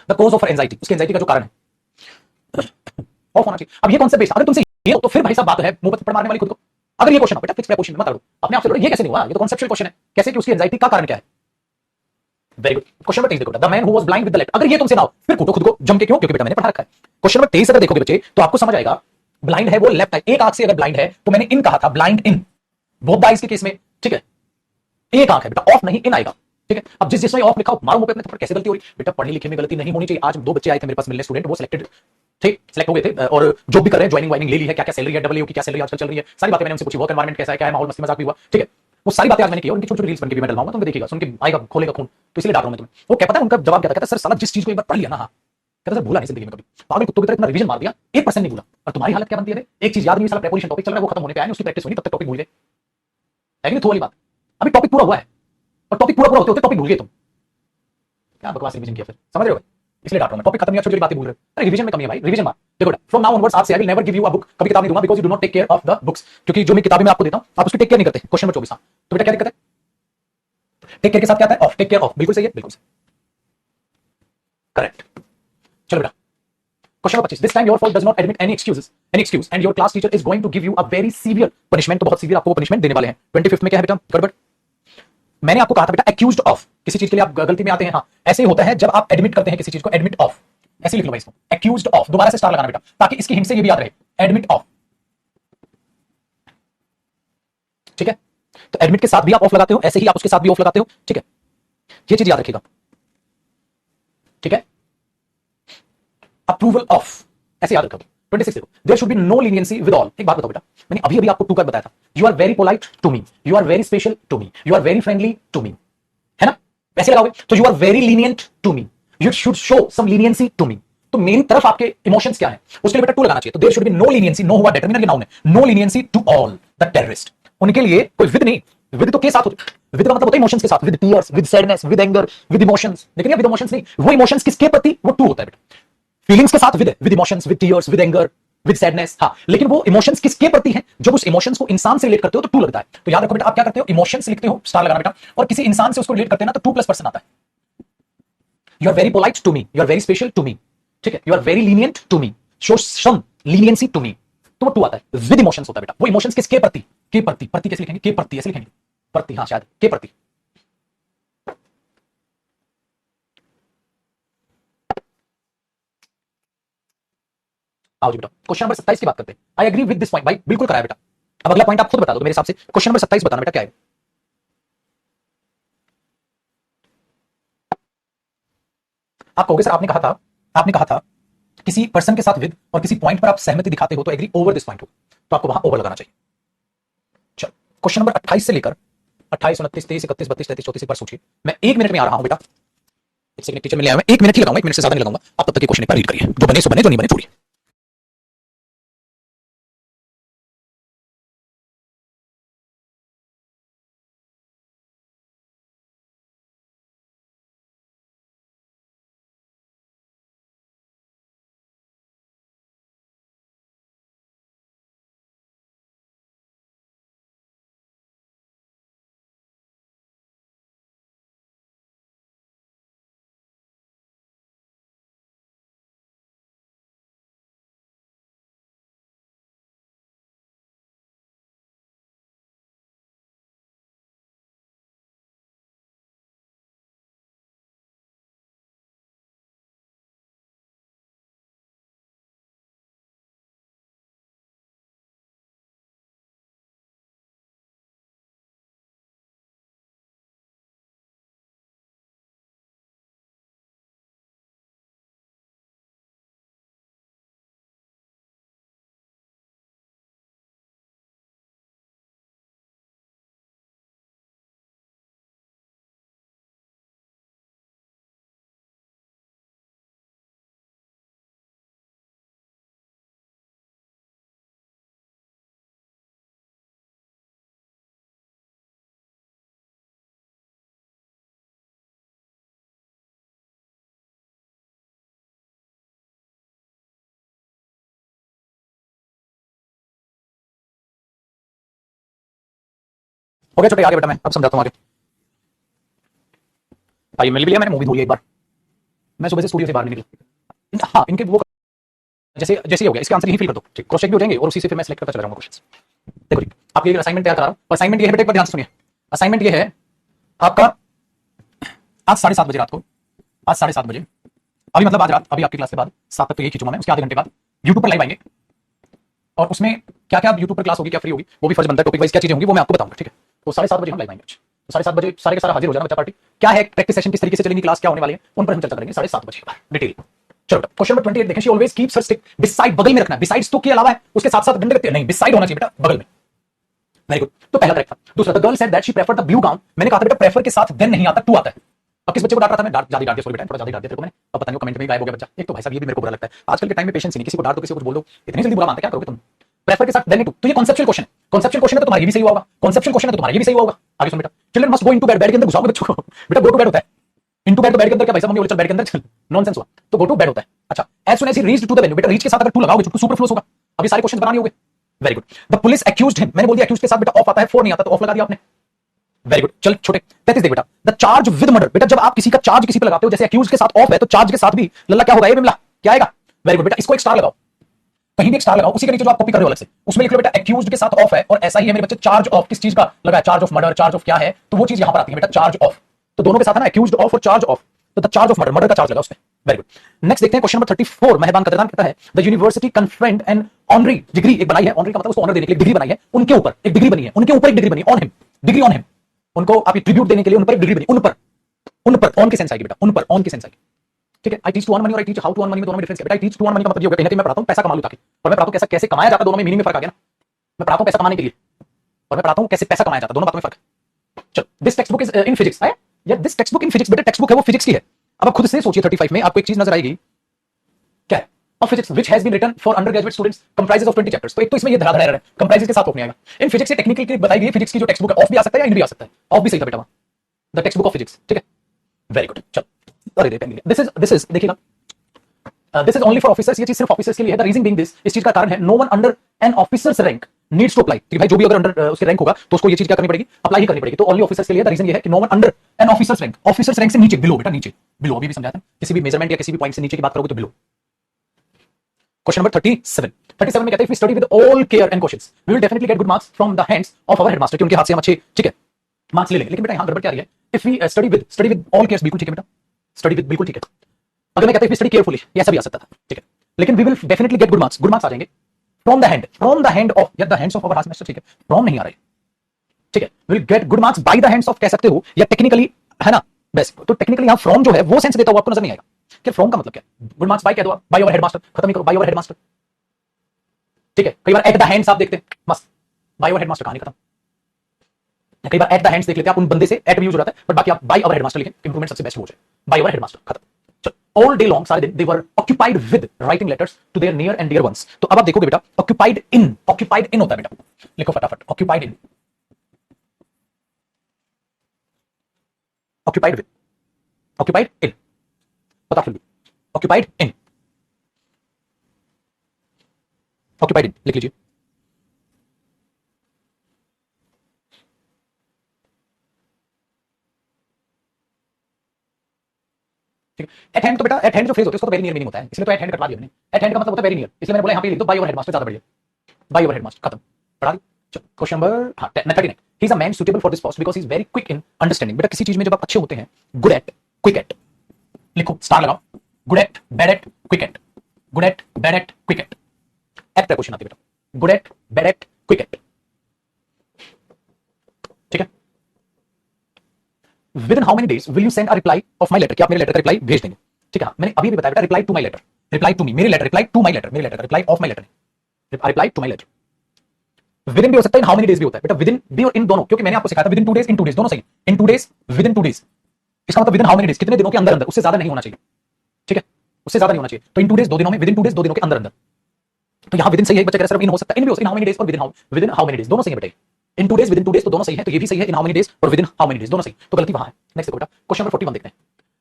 the cause of her anxiety, उसकी एंजाइटी का जो कारण है ऑफ होना चाहिए। अब ये कॉन्सेप्ट बेस्ड, अगर तुमसे ये तो फिर भाई साहब बात है मुंह पर थप्पड़ मारने वाली खुद को, अगर ये क्वेश्चन हो बेटा फिक्स प्रेपोजिशन मत करो, अपने आप से लड़ो, ये कैसे नहीं हुआ, ये तो कॉन्सेप्चुअल क्वेश्चन है, कैसे कि उसकी एंजाइटी का कारण क्या है। वेरी गुड, क्वेश्चन नंबर 23 देखो, the man who was blind with the light, अगर ये तुमसे ना हो फिर कूटो खुद को जम के, क्यों, क्योंकि बेटा मैंने पढ़ा रखा है। क्वेश्चन नंबर 23 अगर देखोगे बच्चे तो आपको समझ आएगा, ब्लाइंड है वो लेफ्ट है, एक आंख से अगर ब्लाइंड है तो मैंने इन कहा था, ब्लाइंड इन, बोथ आइज के केस में, ठीक है, एक आंख है बेटा, ऑफ नहीं इन आएगा, ठीक है। अब जिसमें ऑफ लिखा हो मारो मुंह पे अपने थप्पड़, कैसे गलती हो रही बेटा, पढ़ने लिखने में गलती नहीं होनी चाहिए। आज 2 बच्चे आए थे मेरे पास मिलने, स्टूडेंट, वो सिलेक्टेड थे, सिलेक्ट हो गए थे और जो भी कर रहे हैं, ज्वाइनिंग वाइनिंग ले ली है, क्या क्या सैलरी है, डब्ल्यू की क्या सैलरी आजकल चल रही है, सारी बातें मैंने उनसे पूछी, वर्क एनवायरनमेंट कैसा है, क्या है माहौल, मस्ती मजाक भी हुआ, ठीक है, वो सारी बातें आज मैंने की, और उनकी छोटी-छोटी रील्स बन के भी मैं डलवाऊंगा, तुम देखिएगा, सुन के आएगा खोलेगा खून, तो इसलिए डाल रहा हूं मैं तुम्हें। वो क्या पता है उनका जवाब क्या था, कहता सर साला जिस चीज को एक बार पढ़ लिया ना, हां कहता सर भूला नहीं जिंदगी में कभी, पागल कुत्तों की तरह इतना रिवीजन मार दिया 1% नहीं भूला, और तुम्हारी हालत क्या बनती है, एक चीज याद नहीं, साला प्रेपोजिशन टॉपिक चल रहा है, वो खत्म होने पे आया नहीं, उसकी प्रैक्टिस हुई, तब तक टॉपिक भूल गए, है कि नहीं, थोड़ी वाली बात, अभी टॉपिक पूरा हुआ है और टॉपिक पूरा होते होते टॉपिक भूल गए तुम, क्या बकवास रिवीजन किया फिर, समझ रहे हो, इसलिए डांट रहा हूं, टॉपिक खत्म नहीं, छोटी छोटी बातें भूल रहे हो, अरे रिवीजन में कमी है भाई, रिवीजन मार देखो, फ्रॉम नाउ ऑनवर्ड्स आपसे I will never give you a book, कभी किताब नहीं दूंगा, because you do not take care of the books, क्योंकि जो मैं किताबें मैं आपको देता हूं आप उसकी टेक केयर नहीं करते। क्वेश्चन नंबर 24, तो बेटा क्या दिक्कत है, टेक केयर के साथ क्या आता है, ऑफ, टेक केयर ऑफ, बिल्कुल सही है, बिल्कुल सही, करेक्ट। चलो बेटा question number 25, this time your fault does not admit any excuse and your class teacher is going to give you a very severe punishment, तो बहुत सीवियर आपको पनिशमेंट देने वाले हैं। 25 में क्या है बेटा, गड़बड़, मैंने आपको कहा था बेटा एक्यूज्ड ऑफ, किसी चीज के लिए आप गलती में आते हैं, हाँ ऐसे ही होता है जब आप एडमिट करते हैं किसी चीज को, एडमिट ऑफ, ऐसे लिख लो भाई इसको, एक्यूज्ड ऑफ, दोबारा से स्टार लगाना बेटा, ताकि इसकी हिंट से ये भी याद रहे, एडमिट ऑफ, ठीक है, तो एडमिट के साथ भी आप ऑफ लगाते हो, ऐसे ही आप उसके साथ भी ऑफ लगाते हो, ठीक है, ये चीज याद रखिएगा, ठीक है, अप्रूवल ऑफ, ऐसे याद रखो। 26 देखो, there should be no leniency with all, एक बात बताओ बेटा, मैंने अभी अभी आपको 2 का बताया था, you are very polite to me, you are very special to me, you are very friendly to me, है ना, ऐसे लगाओगे, तो you are very lenient to me, you should show some leniency to me, तो मेरी तरफ आपके emotions क्या है उसके लिए बेटा 2 लगाना चाहिए, तो there should be no leniency, no हुआ डिटरमिनर के नाउन है, no leniency to all the terrorist, उनके लिए कोई विद नहीं, विद तो के साथ होते, विद का मतलब होता है इमोशंस के साथ, with tears, with sadness, with anger, with emotions. लेकिन विद इमोशंस नहीं, वो इमोशंस किसके प्रति, वो टू होता है बेटा। फीलिंग्स के साथ विद है, with emotions, with tears, with anger, with sadness. हाँ, लेकिन वो इमोशंस किसके प्रति हैं? जब उस इमोशंस को इंसान से रिलेट करते हो तो टू लगता है। तो याद रखो बेटा, आप क्या करते हो, इमोशंस लिखते हो, स्टार लगाना बेटा, और किसी इंसान से उसको रिलेट करते हैं ना तो टू प्लस पर्सन आता है। You are very polite to me, you are very special to me, ठीक है, you are very lenient to me, show some leniency to me, तो वो टू आता है। विद इमोशंस होता है बेटा, वो इमोशंस किसके प्रति, के प्रति, प्रति कैसे लिखेंगे, के प्रति ऐसे लिखेंगे, प्रति, हाँ शायद के प्रति। आओ जी बेटा, क्वेश्चन नंबर 27 की बात करते हैं। I agree with this point, भाई बिल्कुल कराया बेटा। अब अगला पॉइंट आप खुद बता दो मेरे हिसाब से। क्वेश्चन नंबर 27 बताना बेटा क्या है। आप कहोगे सर आपने कहा था किसी पर्सन के साथ विद और किसी पॉइंट पर आप सहमति दिखाते हो तो एग्री ओवर दिस पॉइंट हो, तो आपको वहां ओवर लगाना चाहिए। चलो क्वेश्चन नंबर 28 से लेकर 28, 29, 30, 31, 32, 33, 34 पर सोचिए। मैं 1 मिनट में आ रहा हूं बेटा, एक सेकंड टीचर में ले आया, मैं 1 मिनट ही लगाऊंगा, 1 मिनट से ज्यादा नहीं लगाऊंगा। आप तब तक ये क्वेश्चन एक बार रीड करिए, जो बने सो बने, जो नहीं बने छोड़िए। हो गया छोटे, आगे बेटा मैं अब समझाता हूं आगे। आइए मिल भी लिया, मैंने मूवी धो लिया एक बार, मैं सुबह से स्टूडियो से बाहर नहीं निकला। हाँ इनके वो जैसे जैसे ही हो गया, इसके आंसर यही फिल कर दो, ठीक, क्रॉस चेक भी हो जाएंगे और उसी से फिर मैं सेलेक्ट करता चला जाऊंगा क्वेश्चंस। देखो जी, आपके लिए असाइनमेंट तैयार करा रहा हूं। असाइनमेंट ये है बेटा, एक बार ध्यान से सुनिए। असाइनमेंट ये है आपका, आज 7:30 बजे रात को, आज 7:30 बजे, अभी मतलब आज रात, अभी आपकी क्लास के बाद 7 तक तो ये खींचूंगा मैं, उसके आधे घंटे बाद यूट्यूब पर लाइव आएंगे, और उसमें क्या क्या यूट्यूब पर क्लास होगी, क्या फ्री होगी, वो भी फर्ज बनता है, टॉपिक वाइज क्या चीजें होंगी वो मैं आपको बताऊंगा, ठीक है। तो 7:30 बजे हम लाइव आएंगे। तो 7:30 बजे सारे के सारा हाजिर हो जाना बच्चा पार्टी। क्या है प्रैक्टिस सेशन, किस तरीके से चलेंगी क्लास, क्या होने वाली है, उन पर हम चर्चा करेंगे 7:30 बजे डिटेल। चलो क्वेश्चन नंबर 28 देखें। She always keeps her stick beside, बगल में रखना है, बिसाइड्स तो के अलावा है, उसके साथ साथ डंडे रखते हैं नहीं, बिसाइड होना चाहिए बेटा, बगल में। वेरी गुड, तो पहला करेक्ट था। दूसरा, the girl said that she preferred the blue gown, मैंने कहा था बेटा प्रेफर के साथ देन नहीं आता, टू आता है। अब किस बच्चे को डांट रहा था मैं, ज्यादा डांट दिया, सॉरी बेटा, थोड़ा ज्यादा डांट दिया तेरे को मैंने, अब पता नहीं कमेंट में गायब हो गया बच्चा। एक तो भाई साहब ये भी मेरे को बुरा लगता है, आजकल के टाइम में पेशेंस नहीं, किसी को डांट दो, किसी को कुछ बोल दो, इतनी जल्दी बुरा मानते, क्या करोगे तुम। प्रेफर के साथ देन टू, तो ये कॉन्सेप्चुअल क्वेश्चन है, कॉन्सेप्चुअल क्वेश्चन है तो तुम्हारा ये भी सही होगा, कॉन्सेप्चुअल क्वेश्चन है तो तुम्हारा ये भी सही होगा। आगे सुन बेटा, children must go into bed, bed के अंदर घुसाओगे बच्चों को, बेटा गो टू बेड होता है, इनटू बेड तो बेड के अंदर क्या भाई साहब, मम्मी बोले चल बेड के अंदर चल, नॉनसेंस हुआ, तो गो टू बेड होता है। अच्छा, as soon as he reached to the venue, बेटा रीच के साथ अगर टू लगाओगे तो सुपर फ्लोस होगा, अभी सारे क्वेश्चन बनाने होंगे। Very good, the police accused him, मैंने बोल दिया एक्यूज्ड के साथ बेटा ऑफ आता है, फोर नहीं आता तो ऑफ लगा दिया आपने। वेरी गुड, चल छोटे 33 देख बेटा, द चार्ज विद मर्डर, बेटा जब आप किसी का चार्ज किसी पे लगाते हो, जैसे एक्यूज के साथ ऑफ है तो चार्ज के साथ भी लल्ला क्या होगा, ये बिमला क्या आएगा। वेरी गुड बेटा, इसको एक स्टार लगाओ, कहीं भी एक स्टार लगाओ, उसी के नीचे जो आप कॉपी कर रहे हो अलग से उसमें लिख लो बेटा एक्यूज्ड के साथ ऑफ है, और ऐसा ही है मेरे बच्चे चार्ज ऑफ किस चीज का लगा है, charge of murder, charge of क्या है, तो वो चीज यहां पर आती है बेटा चार्ज ऑफ, तो दोनों के साथ है ना, एक्यूज्ड ऑफ और चार्ज ऑफ, तो the charge of murder, murder का चार्ज लगा उसमें। वेरी गुड, नेक्स्ट देखते हैं क्वेश्चन नंबर 34। मेहबान कदरदान कहता है the university conferred an honorary degree, एक बनाई है, ऑनरी का मतलब उसको ऑनर देने के लिए डिग्री बनाई है, उनके ऊपर एक डिग्री बनी है, उनके ऊपर एक डिग्री बनी, on him, degree on him, उनको आप ट्रिब्यूट देने के लिए उन पर एक डिग्री बनी, उन पर ऑन की सेंस आएगी बेटा, उन पर ऑन की सेंस आएगी, ठीक है। I teach to earn money और I teach how to earn money में दोनों में डिफरेंस है बेटा। I teach to earn money का मतलब ये हो गया, कहीं मैं पढ़ाता हूं पैसा कमा लूं ताकि, और मैं पढ़ाता हूं कैसे कमाया जाता, दोनों में मीनिंग में फर्क आ गया ना, मैं पढ़ाता हूं पैसा कमाने के लिए और मैं पढ़ाता हूं कैसे पैसा कमाया जाता, दोनों बातों में फर्क है। चलो, this text book is in physics है या this text book in physics, बेटा टेक्स्ट बुक है वो फिजिक्स की है। अब आप खुद से सोचिए 35 में आपको एक चीज नजर आएगी, क्या है, of physics which has been written for undergraduate students comprises of 20 chapters। तो एक तो इसमें ये धराधर एरर है, comprises के साथ ऑफ नहीं आएगा। इन फिजिक्स से टेक्निकली की बताई गई फिजिक्स की जो टेक्स्ट बुक है ऑफ भी आ सकता है या इन भी आ सकता है, ऑफ भी सही था बेटा, the text book of physics, ठीक है, वेरी गुड। चलो अरे दिस इज देखिएगा, this is only for officers, ये चीज सिर्फ ऑफिसर्स के लिए है। द रीजन बीइंग दिस, इस चीज का कारण है no one under an officer's rank needs to apply, ठीक है भाई, जो भी अगर अंडर उसके रैंक होगा तो उसको ये चीज क्या करनी पड़ेगी, अप्लाई ही करनी पड़ेगी। तो ओनली ऑफिसर्स के लिए। द रीजन ये है कि no one under an officer's rank, officer's rank से नीचे, बिलो बेटा, नीचे बिलो, अभी भी समझाया था, किसी भी मेजरमेंट या किसी भी पॉइंट से नीचे की बात करोगे तो बिलो। क्वेश्चन नंबर 37 में कहते हैं, if we study with all care and cautions we will definitely get good marks from the hands of our headmaster, कि उनके हाथ से हम अच्छे, ठीक है, मार्क्स ले लेंगे। लेकिन बेटा यहाँ गड़बड़ क्या रही है, if we study with all cares, बिल्कुल ठीक है बेटा, स्टडी विद बिल्कुल ठीक है। अगर मैं कहता हूँ स्टडी केयरफुली, ऐसा भी आ सकता था, ठीक है, लेकिन we will definitely get good marks आ जाएंगे फ्रॉम द हैंड ऑफ, या the hands of our master, ठीक है, फ्रॉम नहीं आ रहे, ठीक है, we will get good marks by the hands of कह सकते हो, या टेक्निकली, है ना, बेस्ट। तो टेक्निकली यहाँ फ्रॉम जो है वो सेंस देता हुआ आपको नजर नहीं आएगा कि फ्रॉम का मतलब क्या है। गुड मार्क्स बाय कह दो, बाय आवर हेडमास्टर, खत्म ही करो, बाय आवर हेडमास्टर, ठीक है। कई बार एट द हैंड्स आप देखते हैं, मस्त, बाय आवर हेडमास्टर, कहानी खत्म। कई बार एट द हैंड्स देख लेते हैं आप, उन बंदे से एट भी यूज हो जाता है, बट बाकी आप बाय आवर हेडमास्टर लिखें, इंप्रूवमेंट सबसे बेस्ट हो जाए, बाय आवर हेडमास्टर, खत्म। All day long, सारे दिन they were occupied with writing letters to their near and dear ones। तो अब आप देखोगे बेटा, occupied in होता है बेटा, लिखो फटाफट, occupied in, occupied with, occupied in, पता फिर भी, occupied in, occupied in लिख लीजिए। एट हैंड तो बेटा, एट हैंड जो फ्रेज होती है उसका तो वेरी नियर मीनिंग होता है, इसलिए तो एट हैंड कटवा दिया मैंने। एट हैंड का मतलब होता है वेरी नियर, इसलिए मैंने बोला यहाँ पे लिख दो बाय ओवर हेडमास्टर, ज्यादा बढ़िया, बाय ओवर हेडमास्टर, खत्म, पढ़ा दी। चलो question number 39, he is a man suitable for this post because he is very quick in understanding. बेटा किसी चीज में जब आप अच्छे होते हैं, गुड एट, क्विक एट, लिखो स्टार लगाओ, good at, bad at, quick at, good at, bad at, quick at, at preposition आती है बेटा, good at, bad at, quick at, ठीक है। Within how many days will you send a reply of my letter, कि आप मेरे letter का reply भेज देंगे, ठीक है। मैंने अभी भी बताया बेटा, reply to my letter, reply to me, मेरे letter, reply to my letter, मेरे लेटर का reply of my letter, reply to my letter. Within भी हो सकता है, इन हाउ मेनी डेज भी होता है बेटा, विद इन भी और इन दोनों, क्योंकि मैंने आपको सिखाया था with in 2 days, in 2 days दोनों सही, इन 2 डेज, विद इन 2 डेज, इसका मतलब with in how many days, कितने दिनों के अंदर अंदर, उससे ज्यादा नहीं होना चाहिए, ठीक है, उससे ज्यादा नहीं होना चाहिए। तो इन 2 डेज 2 दिनों में, विद इन 2 डेज 2 दिनों के अंदर अंदर। तो यहाँ विद इन सही है, बच्चा कह रहा है सर इन हो सकता है, इन भी हो सकता है, इन हाउ मेनी डेज और with in how many days दोनों सही है बेटा, इन 2 डेज विद इन 2 डेज तो दोनों सही है, तो ये भी सही है, इन हाउ मेनी डेज और with in how many days दोनों सही, तो गलती वहां है। नेक्स्ट देखो बेटा, क्वेश्चन नंबर 41 देखते हैं।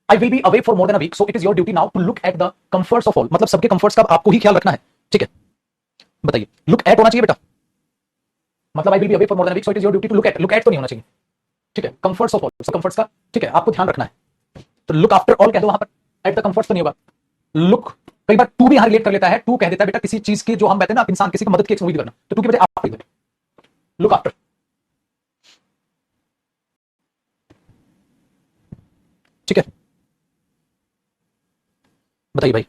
I will be away for more than a week, so it is your duty now to look at the comforts of all। मतलब सबके कंफर्ट्स का आपको ही ख्याल रखना है, ठीक है, बताइए, लुक एट होना चाहिए बेटा, मतलब I will be away for more than a week, so it is your duty to look at तो नहीं होना चाहिए, ठीक है, कंफर्ट्स ऑफ ऑल, सब कंफर्ट्स का, ठीक है, आपको ध्यान रखना है। तो लुक आफ्टर ऑल कह दो वहां पर, एट द कंफर्ट्स तो नहीं होगा, लुक, कई बार टू भी यहां रिलेट कर लेता है, टू कह देता है बेटा किसी चीज की, जो हम कहते हैं ना, आप इंसान किसी की मदद की उम्मीद करना, तो टू की वजह आप लुक आफ्टर, ठीक है, बताइए भाई।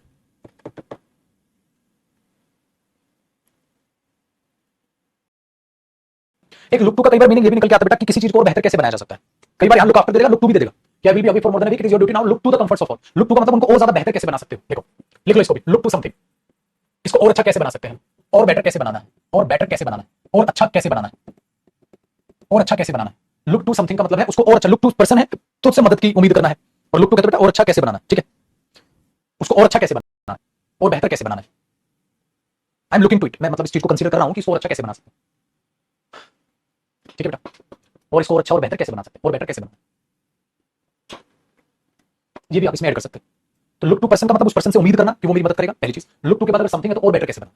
एक लुक टू का कई बार मीनिंग ये भी निकल के आता है बेटा कि किसी चीज को और बेहतर कैसे बनाया जा सकता है। कई बार यहां लुक आफ्टर दे देगा, लुक टू भी दे देगा, क्या will be away for more than a week, it is your duty now look to the comforts of all. Look to का मतलब उनको और ज्यादा बेहतर कैसे बना सकते हो, देखो लिख लो इसको भी, लुक टू समथिंग, इसको और अच्छा कैसे बना सकते हैं, और बेटर कैसे बनाना है, और बेटर कैसे बनाना है, और अच्छा कैसे बनाना है, और अच्छा कैसे बनाना है। लुक टू समथिंग का मतलब है उसको और अच्छा, लुक टू पर्सन है तो उससे मदद की उम्मीद करना है, और लुक टू कहते हैं बेटा और अच्छा कैसे बनाना है, ठीक है, उसको और अच्छा कैसे बनाना है, और बेहतर कैसे बनाना है। I am looking to it, मैं मतलब इस चीज को कंसीडर कर रहा हूं कि इसको और अच्छा कैसे बना सकते हैं, ठीक है बेटा, और इसको और अच्छा और बेहतर कैसे बना सकते हैं, और बेटर कैसे बनाना है, ये भी आप इसमें ऐड कर सकते हैं। तो लुक टू पर्सन का मतलब उस पर्सन से उम्मीद करना कि वो मेरी मदद करेगा, पहली चीज। लुक टू के बाद अगर समथिंग है तो और बेटर कैसे बनाना।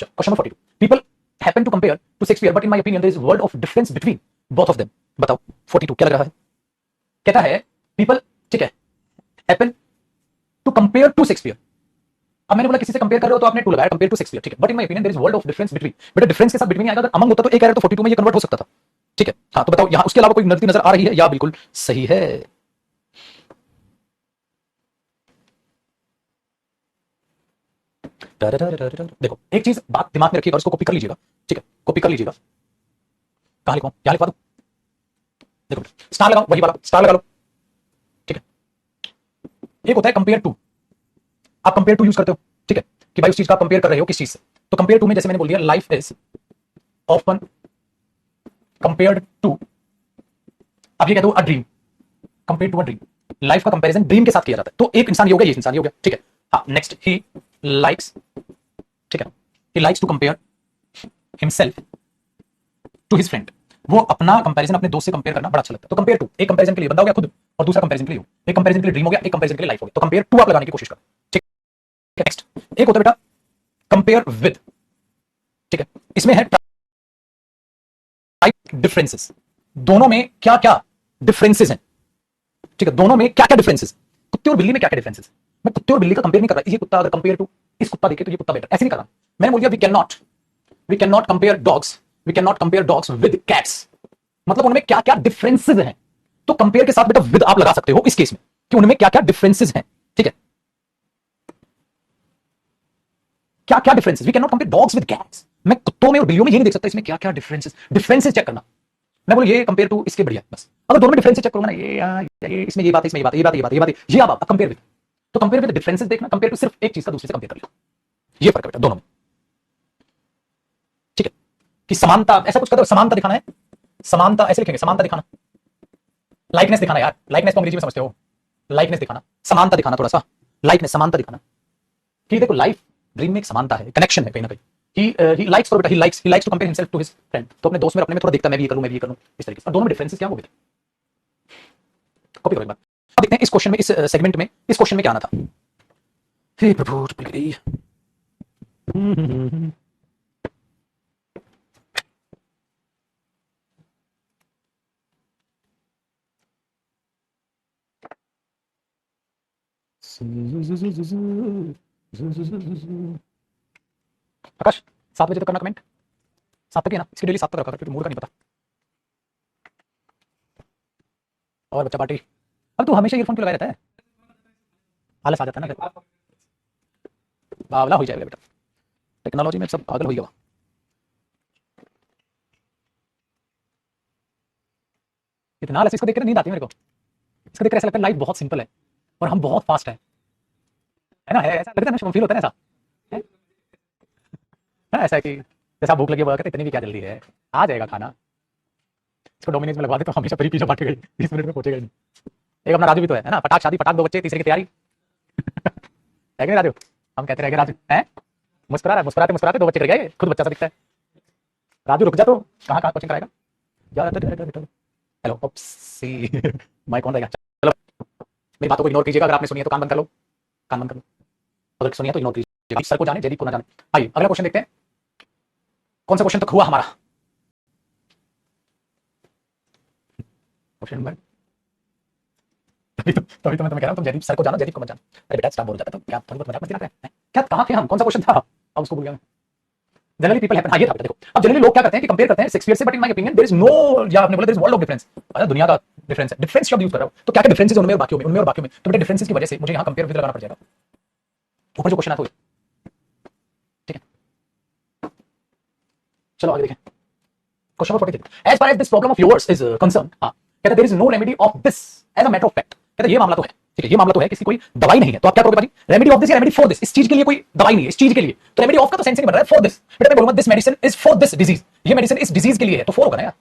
Question number 42, people happen to compare to Shakespeare but in my opinion there is word of difference between both of them. बताओ 42 क्या लग रहा है, कहता है पीपल, ठीक है, happen to compare to Shakespeare. अब मैंने बोला किसी से कंपेयर कर रहे हो तो आपने टू लगाया, कंपेयर टू शेक्सपियर, ठीक है, but in my opinion there is word of difference between. बेटा डिफरेंस के साथ बिटवीन आएगा, अगर अमंग होता तो एक एरर तो 42 में ये कन्वर्ट हो सकता था, ठीक है। हाँ तो बताओ यहां उसके अलावा कोई गलती नजर आ रही है या बिल्कुल सही है। देखो एक चीज बात दिमाग में रखिएगा, उसको कॉपी कर लीजिएगा, ठीक है, कॉपी कर लीजिएगा। कहां लिखूं, यहां लिखवा दूं, देखो स्टार लगाओ, वही वाला स्टार लगा लो, ठीक है। एक होता है कंपेयर टू, आप कंपेयर टू यूज करते हो, ठीक है, कि भाई उस चीज का कंपेयर कर रहे हो किस चीज से। तो कंपेयर टू में जैसे मैंने बोल दिया, life is often compared to, अब ये कह दो a dream, compare to a dream, लाइफ का कंपैरिजन ड्रीम के साथ किया जाता है। तो एक इंसान ये हो गया, ये इंसान ये हो गया, ठीक है। हाँ नेक्स्ट, ही लाइक्स, ठीक है, he likes to compare himself to his friend. वो अपना कंपैरिजन अपने दोस्त से कंपेयर करना बड़ा अच्छा लगता है। तो कंपेयर टू, एक कंपैरिजन के लिए बंदा हो गया खुद, और दूसरा कंपैरिजन के लिए एक कंपैरिजन के लिए ड्रीम हो गया, एक कंपैरिजन के लिए लाइफ हो गया। तो कंपेयर टू आप लगाने की कोशिश करो, ठीक है। नेक्स्ट एक होता है बेटा कंपेयर विद, ठीक है, इसमें है टाइप डिफरेंसेस, दोनों में क्या क्या डिफरेंसेस हैं, ठीक है, दोनों में क्या क्या डिफरेंसेस, कुत्ते और बिल्ली में क्या क्या डिफरेंसेस। मैं कुत्ते और बिल्ली का कंपेयर नहीं कर रहा, ये कुत्ता अगर कंपेयर टू इस कुत्ता देखे तो ये कुत्ता बेटर, ऐसे नहीं कर रहा। मैंने बोल दिया we can not compare dogs, we can not compare dogs with cats, मतलब उनमें क्या क्या डिफरेंसेस हैं। तो कंपेयर के साथ बेटा विद आप लगा सकते हो इस केस में कि उनमें क्या क्या डिफरेंसेस हैं, ठीक है, क्या क्या differences. We can not compare dogs with cats, मैं कुत्तों में और बिल्लियों में ये नहीं देख सकता इसमें क्या क्या डिफरेंसेस चेक करना। मैं बोलूं ये कंपेयर टू इसके बढ़िया, बस अगर दोनों में डिफरेंसेस चेक करूंगा ना, ये इसमें ये बात है, इसमें ये बात है, ये आप कंपेयर विद, तो कंपेयर विद डिफरेंसेस देखना, कंपेयर टू सिर्फ एक चीज का दूसरे से कंपेयर कर लो, ये फर्क है बेटा दोनों में, ठीक है। कि समानता ऐसा कुछ कर दो, समानता दिखाना है, समानता ऐसे लिखेंगे, समानता दिखाना, लाइकनेस दिखाना यार, लाइकनेस तो अंग्रेजी में समझते हो, लाइकनेस दिखाना, समानता दिखाना, थोड़ा सा लाइकनेस, समानता दिखाना कि देखो लाइफ ड्रीम में एक समानता है, कनेक्शन है कहीं ना कहीं। he likes for बेटा he likes to compare himself to his friend, तो अपने दोस्त में अपने में थोड़ा देखता, मैं भी ये करूं, मैं भी ये करूं, इस तरीके से। और दोनों में डिफरेंसेस क्या हो गए, कॉपी करो एक बार। अब देखते हैं इस क्वेश्चन में, इस सेगमेंट में, इस क्वेश्चन में क्या आना था। हे प्रभु भूल गई। आकाश 7 बजे तक करना कमेंट, 7 तक है ना, इसकी डेली 7 तक रखा कर क्योंकि मूड का नहीं पता। और बच्चा पार्टी, अब तू हमेशा ईयरफोन क्यों लगाया रहता है, आलस आ जाता है ना, बावला हो जाएगा बेटा, टेक्नोलॉजी में सब पागल हो गया। इतना आलस, इसको देख कर नींद आती है मेरे को, इसको देख कर ऐसा लगता है लाइफ बहुत सिंपल है और हम बहुत फास्ट है ना, है ऐसा लगता है ना, फील होता है ना, ऐसा है ना, ऐसा है कि जैसा भूख लगी, कहते इतनी भी क्या जल्दी है, आ जाएगा खाना। इसको डोमिनोज में लगवा दे तो हमेशा फ्री पिज्जा बांटेगा, 20 मिनट में पहुंचेगा नहीं। एक अपना राजू भी तो है ना, फटाक शादी, फटाक 2 बच्चे, तीसरे की तैयारी है कि नहीं राजू, हम कहते रह गए राजू है, मुस्कुराते मुस्कुराते 2 बच्चे कर गए, खुद बच्चा सा दिखता है। राजू रुक जा, तो कहाँ कहाँ कोचिंग कराएगा यार। हेलो ओप्सी माइक कौन रहेगा, चलो मेरी बातों को इग्नोर कीजिएगा, अगर आपने सुनी है तो कान बंद कर लो, कान बंद कर लो, अगर सुनिए तो इग्नोर कीजिए, सर को जाने जयदीप को ना जाने। आइए अगला क्वेश्चन देखते हैं, कौन सा क्वेश्चन तक हुआ हमारा क्वेश्चन नंबर, तभी तो मैं तुम्हें कह रहा हूं तुम जयदीप सर को जानो, जयदीप को मत जानो। अरे बेटा स्टाफ बोल जाता है तो क्या थोड़ी बहुत मजाक मस्ती करते हैं, क्या कहां थे हम, कौन सा क्वेश्चन था, अब उसको भूल गया मैं। जनरली पीपल हैपन, हाँ ये था बेटा, देखो अब जनरली लोग क्या करते हैं कि कंपेयर करते हैं शेक्सपियर से, but in my opinion there is no, या आपने बोला there is world of difference, अरे दुनिया का डिफरेंस है, डिफरेंस शब्द यूज कर रहा हूं, तो क्या क्या डिफरेंसेस है उनमें और बाकियों में, उनमें और बाकियों में, तो बेटा डिफरेंसेस की वजह से मुझे यहां कंपेयर विद लगाना पड़ जाएगा, ऊपर जो क्वेश्चन आता है, ठीक है। चलो आगे देखें question number 43, as far as this problem of yours is concern, हां कहता है there is no remedy of this as a matter of fact, कहता है ये मामला तो है, ठीक है, ये मामला तो है, किसी कोई दवाई नहीं है, तो आप क्या करोगे भाई, रेमेडी ऑफ दिस या रेमेडी फॉर दिस, इस चीज के लिए कोई दवाई नहीं है, इस चीज के लिए, तो रेमेडी ऑफ का तो सेंस नहीं बन रहा है, फॉर दिस, बेटा मैं बोलूंगा this medicine is for this disease, ये मेडिसिन इस डिजीज के लिए है, तो फॉर होगा ना यार।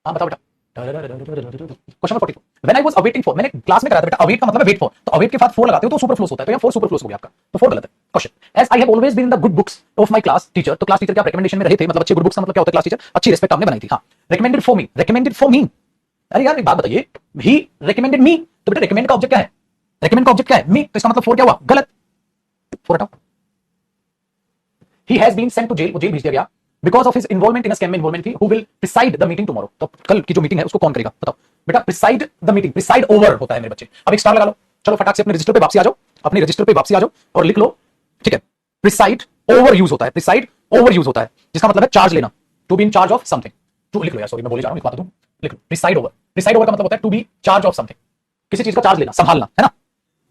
हाँ बताओ बेटा, question number 42, when I was awaiting for, मैंने क्लास में कराया था बेटा, अवेट का मतलब है वेट फॉर, तो अवेट के साथ फॉर लगाते हो तो सुपरफ्लूस होता है, तो यहाँ फॉर सुपरफ्लूस हो गया आपका, तो फॉर गलत है। Question, as I have always been in the good books of my class teacher, तो क्लास टीचर क्या रिकमेंडेशन में रहे थे, मतलब अच्छे गुड बुक्स का मतलब क्या होता है, क्लास टीचर अच्छी रिस्पेक्ट हमने बनाई थी, हाँ रिकमेंडेड फॉर मी, अरे यार एक बात बताइए, ही रिकमेंडेड मी, तो बेटा रिकमेंड का ऑब्जेक्ट क्या है, रिकमेंड का ऑब्जेक्ट क्या है, मी, तो इसका मतलब फॉर क्या हुआ, गलत, फॉर हटाओ। He has been sent to jail, वो जेल भेज दिया गया, because of his involvement in a scam में इन्वॉल्वमेंट थी, who will preside the meeting tomorrow, तो कल की जो मीटिंग है उसको कौन करेगा बताओ बेटा, preside the meeting, preside over होता है मेरे बच्चे, अब एक स्टार लगा लो, चलो फटाक से अपने रजिस्टर पे वापसी आ जाओ, अपने रजिस्टर पे वापसी आ जाओ और लिख लो, ठीक है, प्रिसाइड ओवर यूज होता है, प्रिसाइड ओवर यूज होता है, जिसका मतलब है चार्ज लेना, to be in charge of something, to लिख लो यार, सॉरी मैं बोले जा रहा हूं, लिखवा दूं, लिख लो प्रिसाइड ओवर का मतलब होता है to be charge of something, किसी चीज का चार्ज लेना, संभालना, है ना,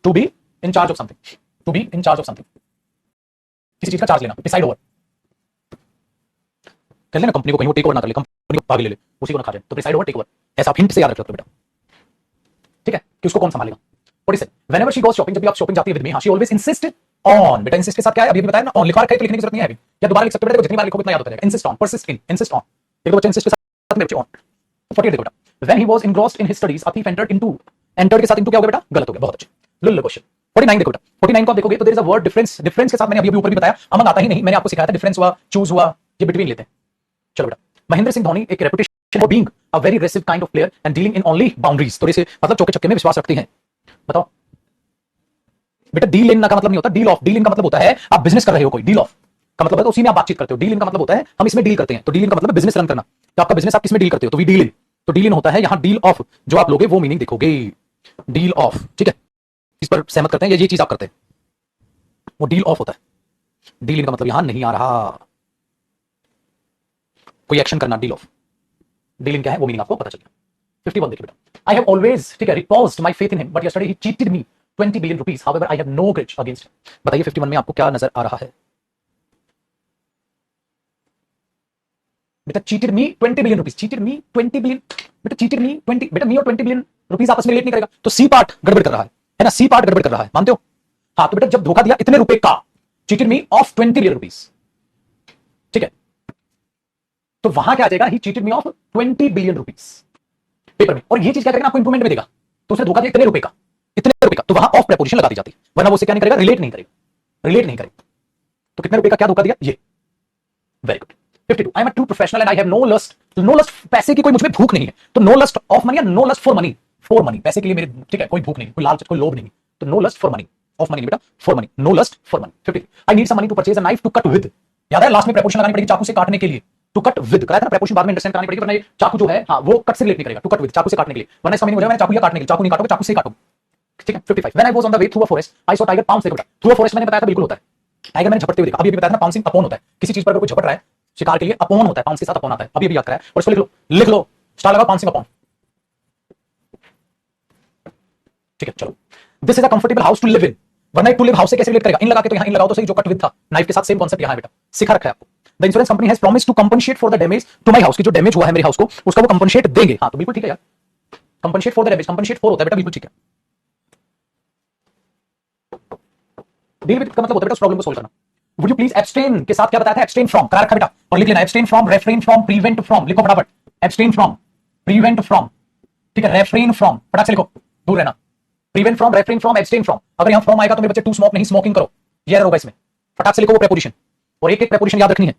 to be in charge of something, to be in charge of something, किसी चीज का चार्ज लेना, प्रिसाइड ओवर कर लेना, कंपनी को कहीं वो टेक ओवर ना कर ले, कंपनी को आगे ले ले, उसी को ना खा जाए, तो प्रिसाइड ओवर टेक ओवर, ऐसा आप हिंट से याद रख लो बेटा, ठीक है, कि उसको कौन संभालेगा। और इसे व्हेनेवर शी गोस शॉपिंग, जब भी आप शॉपिंग जाती है विद मी, हां शी ऑलवेज इंसिस्ट ऑन, बेटा इंसिस्ट के साथ क्या है अभी बताया ना, ऑन लिखा रखा है तो लिखने की जरूरत नहीं है अभी, या दोबारा लिख सकते हो बेटा, जितनी बार लिखोगे उतना याद होता रहेगा, insist on, persist in, insist on, एक दो बच्चे इंसिस्ट के साथ में बच्चे ऑन, 48 देखो बेटा, when he was engrossed in his studies a thief entered into entered के साथ इंटू क्या हो गया बेटा, गलत हो गया, बहुत अच्छे। लो क्वेश्चन 49 देखो बेटा, 49 को आप देखोगे तो there is a word difference, difference के साथ मैंने अभी ऊपर भी बताया, अमंग आता ही नहीं, मैंने आपको सिखाया था डिफरेंस हुआ, चूज हुआ, ये बिटवीन लेते हैं। चलो बेटा, महेंद्र सिंह धोनी एक reputation for being a very aggressive kind of player and dealing in only boundaries, थोड़े से मतलब चौके छक्के में विश्वास रखते हैं। बताओ बेटा, डील इन का मतलब नहीं होता डील ऑफ, डील इन का मतलब होता है आप बिजनेस कर रहे हो, कोई डील ऑफ का मतलब है तो उसी में आप बातचीत करते हो, डील इन का मतलब होता है हम इसमें डील करते हैं, तो डील इन का मतलब है बिजनेस रन करना, तो आपका बिजनेस आप किसमें डील करते हो, तो वी डील इन, तो डील इन होता है यहां डील ऑफ, जो आप लोगे वो मीनिंग देखोगे, डील ऑफ, ठीक है, इस पर सहमत करते हैं, ये चीज आप करते हैं, वो डील ऑफ होता है, डील इन का मतलब यहां नहीं आ रहा, कोई एक्शन करना, डील ऑफ, डील इन क्या है वो मीनिंग आपको पता चल गया। 51 देखिए बेटा, आई हैव ऑलवेज, ठीक है, reposed my faith in him but yesterday he cheated me 20 billion rupees, however I have no grudge against him. बताइए 51 में आपको क्या नजर आ रहा है बेटा, cheated me 20 billion rupees, cheated me 20 billion, बेटा चीटेड मी 20, बेटा मी और 20 बिलियन रुपीस आपस में रिलेट नहीं करेगा, तो सी पार्ट गड़बड़ कर रहा है ना, सी पार्ट गड़बड़ कर रहा है, मानते हो? हाँ, तो बेटा जब धोखा दिया इतने रुपए का, cheated me of 20 billion rupees, ठीक है, तो वहां क्या आ जाएगा, ही cheated me of 20 billion rupees paper में, और ये चीज क्या करेगा आपको इंप्रूवमेंट में देगा, तो उसने धोखा दिया इतने रुपए का, इतने रुपए का, तो वहां ऑफ प्रेपोजिशन लगा दी जाती है, वरना वो उसे क्या नहीं करेगा, रिलेट नहीं करेगा, रिलेट नहीं करेगा, तो कितने रुपए का क्या धोखा दिया, ये, very good. 52, I am a true professional and I have no lust, no lust, पैसे की कोई मुझमें भूख नहीं है, तो नो लस्ट ऑफ मनी या no lust for money, for money, पैसे के लिए मेरे, ठीक है, कोई भूख नहीं, कोई लालच, कोई लोभ नहीं, तो no lust for money, of money बेटा, for money, no lust for money. 53, I need some money to purchase a knife to cut with, याद है लास्ट में प्रेपोजिशन लगानी पड़ेगी चाकू से काटने के लिए, टू कट विद कराया था ना, प्रेपोजिशन बाद में अंडरस्टैंड करानी पड़ेगी, वरना ये चाकू जो है हाँ वो कट से रिलेट नहीं करेगा, टू कट विद चाकू से काटने के लिए, वरना इसका मीनिंग हो जाएगा मैंने चाकू या काटने के लिए, चाकू नहीं काटोगे, चाकू से काटोगे, ठीक है। 55, when I was on the way through a forest I saw tiger pounce, देखो बेटा थ्रू अ फॉरेस्ट मैंने बताया था बिल्कुल होता है, टाइगर मैंने झपटते हुए देखा, अभी बताया था ना, पाउंसिंग अपॉन होता है, किसी चीज पर अगर कोई झपट रहा है शिकार के लिए, अपॉन होता है, पाउंस के साथ अपॉन आता है, अभी याद कराया, और इसको लिख लो स्टार लगा पाउंसिंग अपॉन, ठीक है। चलो, this is a comfortable house to live in, वरना टू लिव हाउस से कैसे रिलेट करेगा, इन लगा के, तो यहां इन लगाओ तो सही, जो कट विद था नाइफ के साथ, सेम कॉन्सेप्ट यहां है बेटा, सिखा रखा है आपको। The insurance company has promised to compensate for the damage to my house, की जो डैमेज हुआ है मेरे हाउस को उसका वो कंपनसेट देंगे, हाँ तो बिल्कुल ठीक है यार, compensate for the damage, compensate for होता है बेटा, बिल्कुल ठीक है। डील विद का मतलब होता है बेटा उस प्रॉब्लम को सॉल्व करना। वुड यू प्लीज एब्सटेन के साथ क्या बताया था, एब्सटेन फ्रॉम करा रखा बेटा, और लिख लेना abstain from, refrain from, prevent from, लिखो फटाफट, एब्सटेन फ्रॉम, प्रिवेंट फ्रॉम, ठीक है, रेफ्रेन फ्रॉम, फटाफट से लिखो, दूर रहना, prevent from, refrain from, abstain from, अगर यहां फ्रॉम आएगा तो मेरे बच्चे टू स्मोक नहीं, स्मोकिंग करो, ये होगा इसमें, फटाफट से लिखो वो प्रेपोजिशन, और एक एक प्रेपोजिशन याद रखनी है।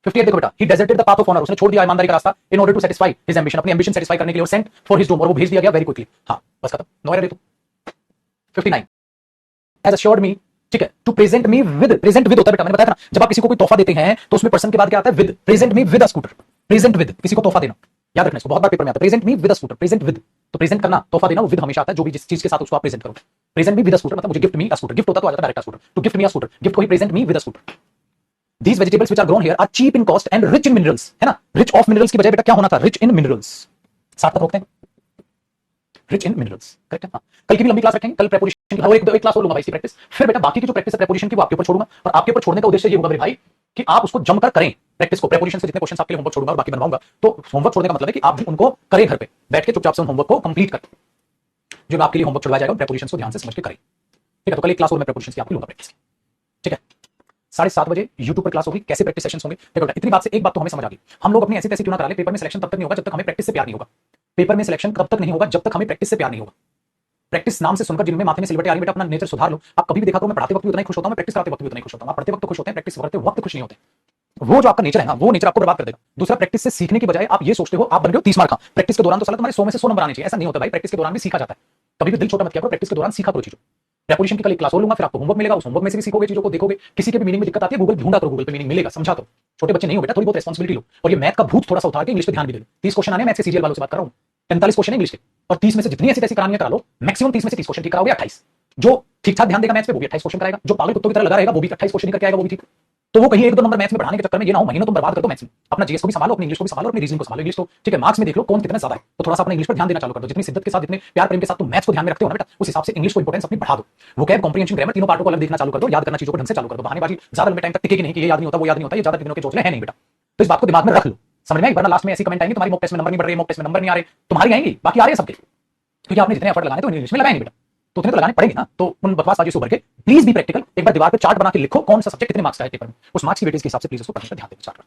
58 देखो बेटा, he deserted the path of honour, उसने छोड़ दिया ईमानदारी का रास्ता, in order to satisfy his ambition, अपनी एंबिशन सेटिस्फाई करने के लिए, और सेंट फॉर हिज डूम, और वो भेज दिया गया वेरी क्विकली, हाँ बस खत्म, no error. 59, has assured me, ठीक है, to present me with, present with होता है बेटा, मैंने बताया था ना, जब आप किसी को कोई तोहफा देते हैं तो उसमें पर्सन के बाद क्या आता है, with, present me with a scooter, present with, किसी को तोहफा देना, याद रखना इसको, बहुत बार पेपर में आता है, present me with a scooter, present with, तो प्रेजेंट करना, तोहफा देना, वो विद हमेशा आता है, जो भी जिस चीज के साथ उसको आप प्रेजेंट करोगे, present me with a scooter मतलब मुझे gift me a scooter, gift होता तो आ जाता direct a scooter, to gift me a scooter, gift को ही present me with a scooter. These vegetables which are grown here are cheap in cost and rich in minerals, है ना, rich of minerals की बजाय बेटा क्या होना था, rich in minerals, साथ तक रोकते हैं, rich in minerals, करेक्ट है। हाँ, कल की भी लंबी क्लास रखेंगे, कल प्रेपोजिशन की और एक क्लास और लूंगा भाई इसकी प्रैक्टिस, फिर बेटा बाकी की जो प्रैक्टिस है प्रेपोजिशन की वो आपके ऊपर छोड़ूंगा, और आपके ऊपर छोड़ने का उद्देश्य ये होगा मेरे भाई कि आप उसको जमकर करें प्रैक्टिस को, प्रेपोजिशन से जितने क्वेश्चन आपके लिए होमवर्क छोड़ूंगा और बाकी बनवाऊंगा, तो होमवर्क छोड़ने का मतलब है कि आप भी उनको करें, घर पे बैठ के चुपचाप से होमवर्क को कंप्लीट करें, जो मैं आपके लिए होमवर्क छुड़वाया जाएगा प्रेपोजिशन को ध्यान से समझ के करें, ठीक है। तो कल एक क्लास और मैं प्रेपोजिशन की आपकी लूंगा प्रैक्टिस, ठीक है। 7:30 बजे YouTube पर क्लास होगी, कैसे प्रैक्टिस सेशंस होंगे, देखो इतनी बात से एक बात तो हमें समझ आ गई, हम लोग अपनी ऐसी तैसी क्यों ना करा ले, पेपर में सिलेक्शन तब तक नहीं होगा जब तक हमें प्रैक्टिस से प्यार नहीं होगा, पेपर में सिलेक्शन तब तक नहीं होगा जब तक हमें प्रैक्टिस से प्यार नहीं होगा। प्रैक्टिस नाम से सुनकर जिनमें माथे में सिलवटें आ रही, बेटा अपना नेचर सुधार लो। आप कभी भी देखा करो मैं पढ़ाते वक्त भी उतना ही खुश होता हूं, मैं प्रैक्टिस कराते वक्त भी उतना ही खुश होता हूं। आप पढ़ते वक्त खुश होते हैं, प्रैक्टिस करते वक्त खुश नहीं होते। वो जो आपका नेचर है ना, वो नेचर आपको बर्बाद कर देगा। दूसरा, प्रैक्टिस से सीखने की बजाय आप ये सोचते हो आप बन गए हो 30 मार्क, प्रैक्टिस के दौरान तो साला तुम्हारे 100 में से 100 नंबर आने चाहिए, ऐसा नहीं होता भाई, प्रैक्टिस के दौरान भी सीखा जाता है। कभी भी दिल छोटा मत किया करो, प्रैक्टिस के दौरान सीखा करो चीजों। प्रेपोजिशन की कल एक क्लास और लूंगा, फिर आपको होमवर्क मिलेगा, उस होमवर्क में से भी सीखोगे, चीजों को देखोगे। किसी के भी मीनिंग में दिक्कत आती है, गूगल ढूंढा करो, गूगल पे मीनिंग मिलेगा, समझा करो। छोटे बच्चे नहीं हो बेटा, थोड़ी बहुत रिस्पांसिबिलिटी लो, और ये मैथ का भूत थोड़ा सा उतार के इंग्लिश पे ध्यान भी दे। 30 क्वेश्चन आने, मैथ के सीरियल वालों से बात कर रहा हूं, 45 क्वेश्चन इंग्लिश के, और 30 में से जितनी ऐसी तैसी कहानियां करा लो, मैक्सिमम 30 में से 30 क्वेश्चन ठीक कराओगे, 28। जो ठीक ठाक ध्यान देगा मैथ्स पे वो भी 28 क्वेश्चन कराएगा, जो पागल कुत्तों की तरह लगा रहेगा वो भी 28 क्वेश्चन करके आएगा, वो भी ठीक। तो वो कहीं 1-2 नंबर मैथ्स में बढ़ाने के चक्कर में ये ना हो महीनों तुम बर्बाद कर दो मैथ्स में। अपना जीएस को भी संभालो, अपनी इंग्लिश को भी संभालो, अपनी रीजनिंग को संभालो। इंग्लिश तो ठीक है, मार्क्स में देख लो कौन कितना ज्यादा है, तो थोड़ा सा अपना इंग्लिश पर ध्यान देना चालू कर दो। जितनी शिद्दत के साथ, जितने प्यार प्रेम के साथ तुम मैथ्स को ध्यान में रखते हो ना बेटा, उस हिसाब से इंग्लिश को इंपोर्टेंस अपनी बढ़ा दो। वोकैब, कॉम्प्रिहेंशन, ग्रामर, तीनों पार्टों को अलग देखना चालू कर दो। याद करना चीजों को ढंग से चालू कर दो। बहानेबाजी ज्यादा लंबे टाइम तक टिकेगी नहीं कि ये याद नहीं होता, वो याद नहीं होता, ये ज्यादा दिनों के चोचले हैं नहीं बेटा। तो इस बात को दिमाग में रख लो, समझ में आई? वरना लास्ट में ऐसी कमेंट आएंगे तुम्हारी मॉक टेस्ट में नंबर नहीं बढ़ रहे, मॉक टेस्ट में नंबर नहीं आ रहे, तुम्हारी आएंगी, बाकी आ रहे हैं सबके, क्योंकि आपने जितने एफर्ट लगाने तो इंग्लिश में लगाएंगे बेटा, तो उतने तो लगाने पड़ेंगे ना। तो उन बकवासबाजी से उभर के प्लीज बी प्रैक्टिकल। एक बार दीवार पे चार्ट बना के लिखो कौन सा सब्जेक्ट कितने मार्क्स का है पेपर में, उस मार्क्स की वेटेज के हिसाब से प्लीज उसको पढ़ने का ध्यान देना। चार्ट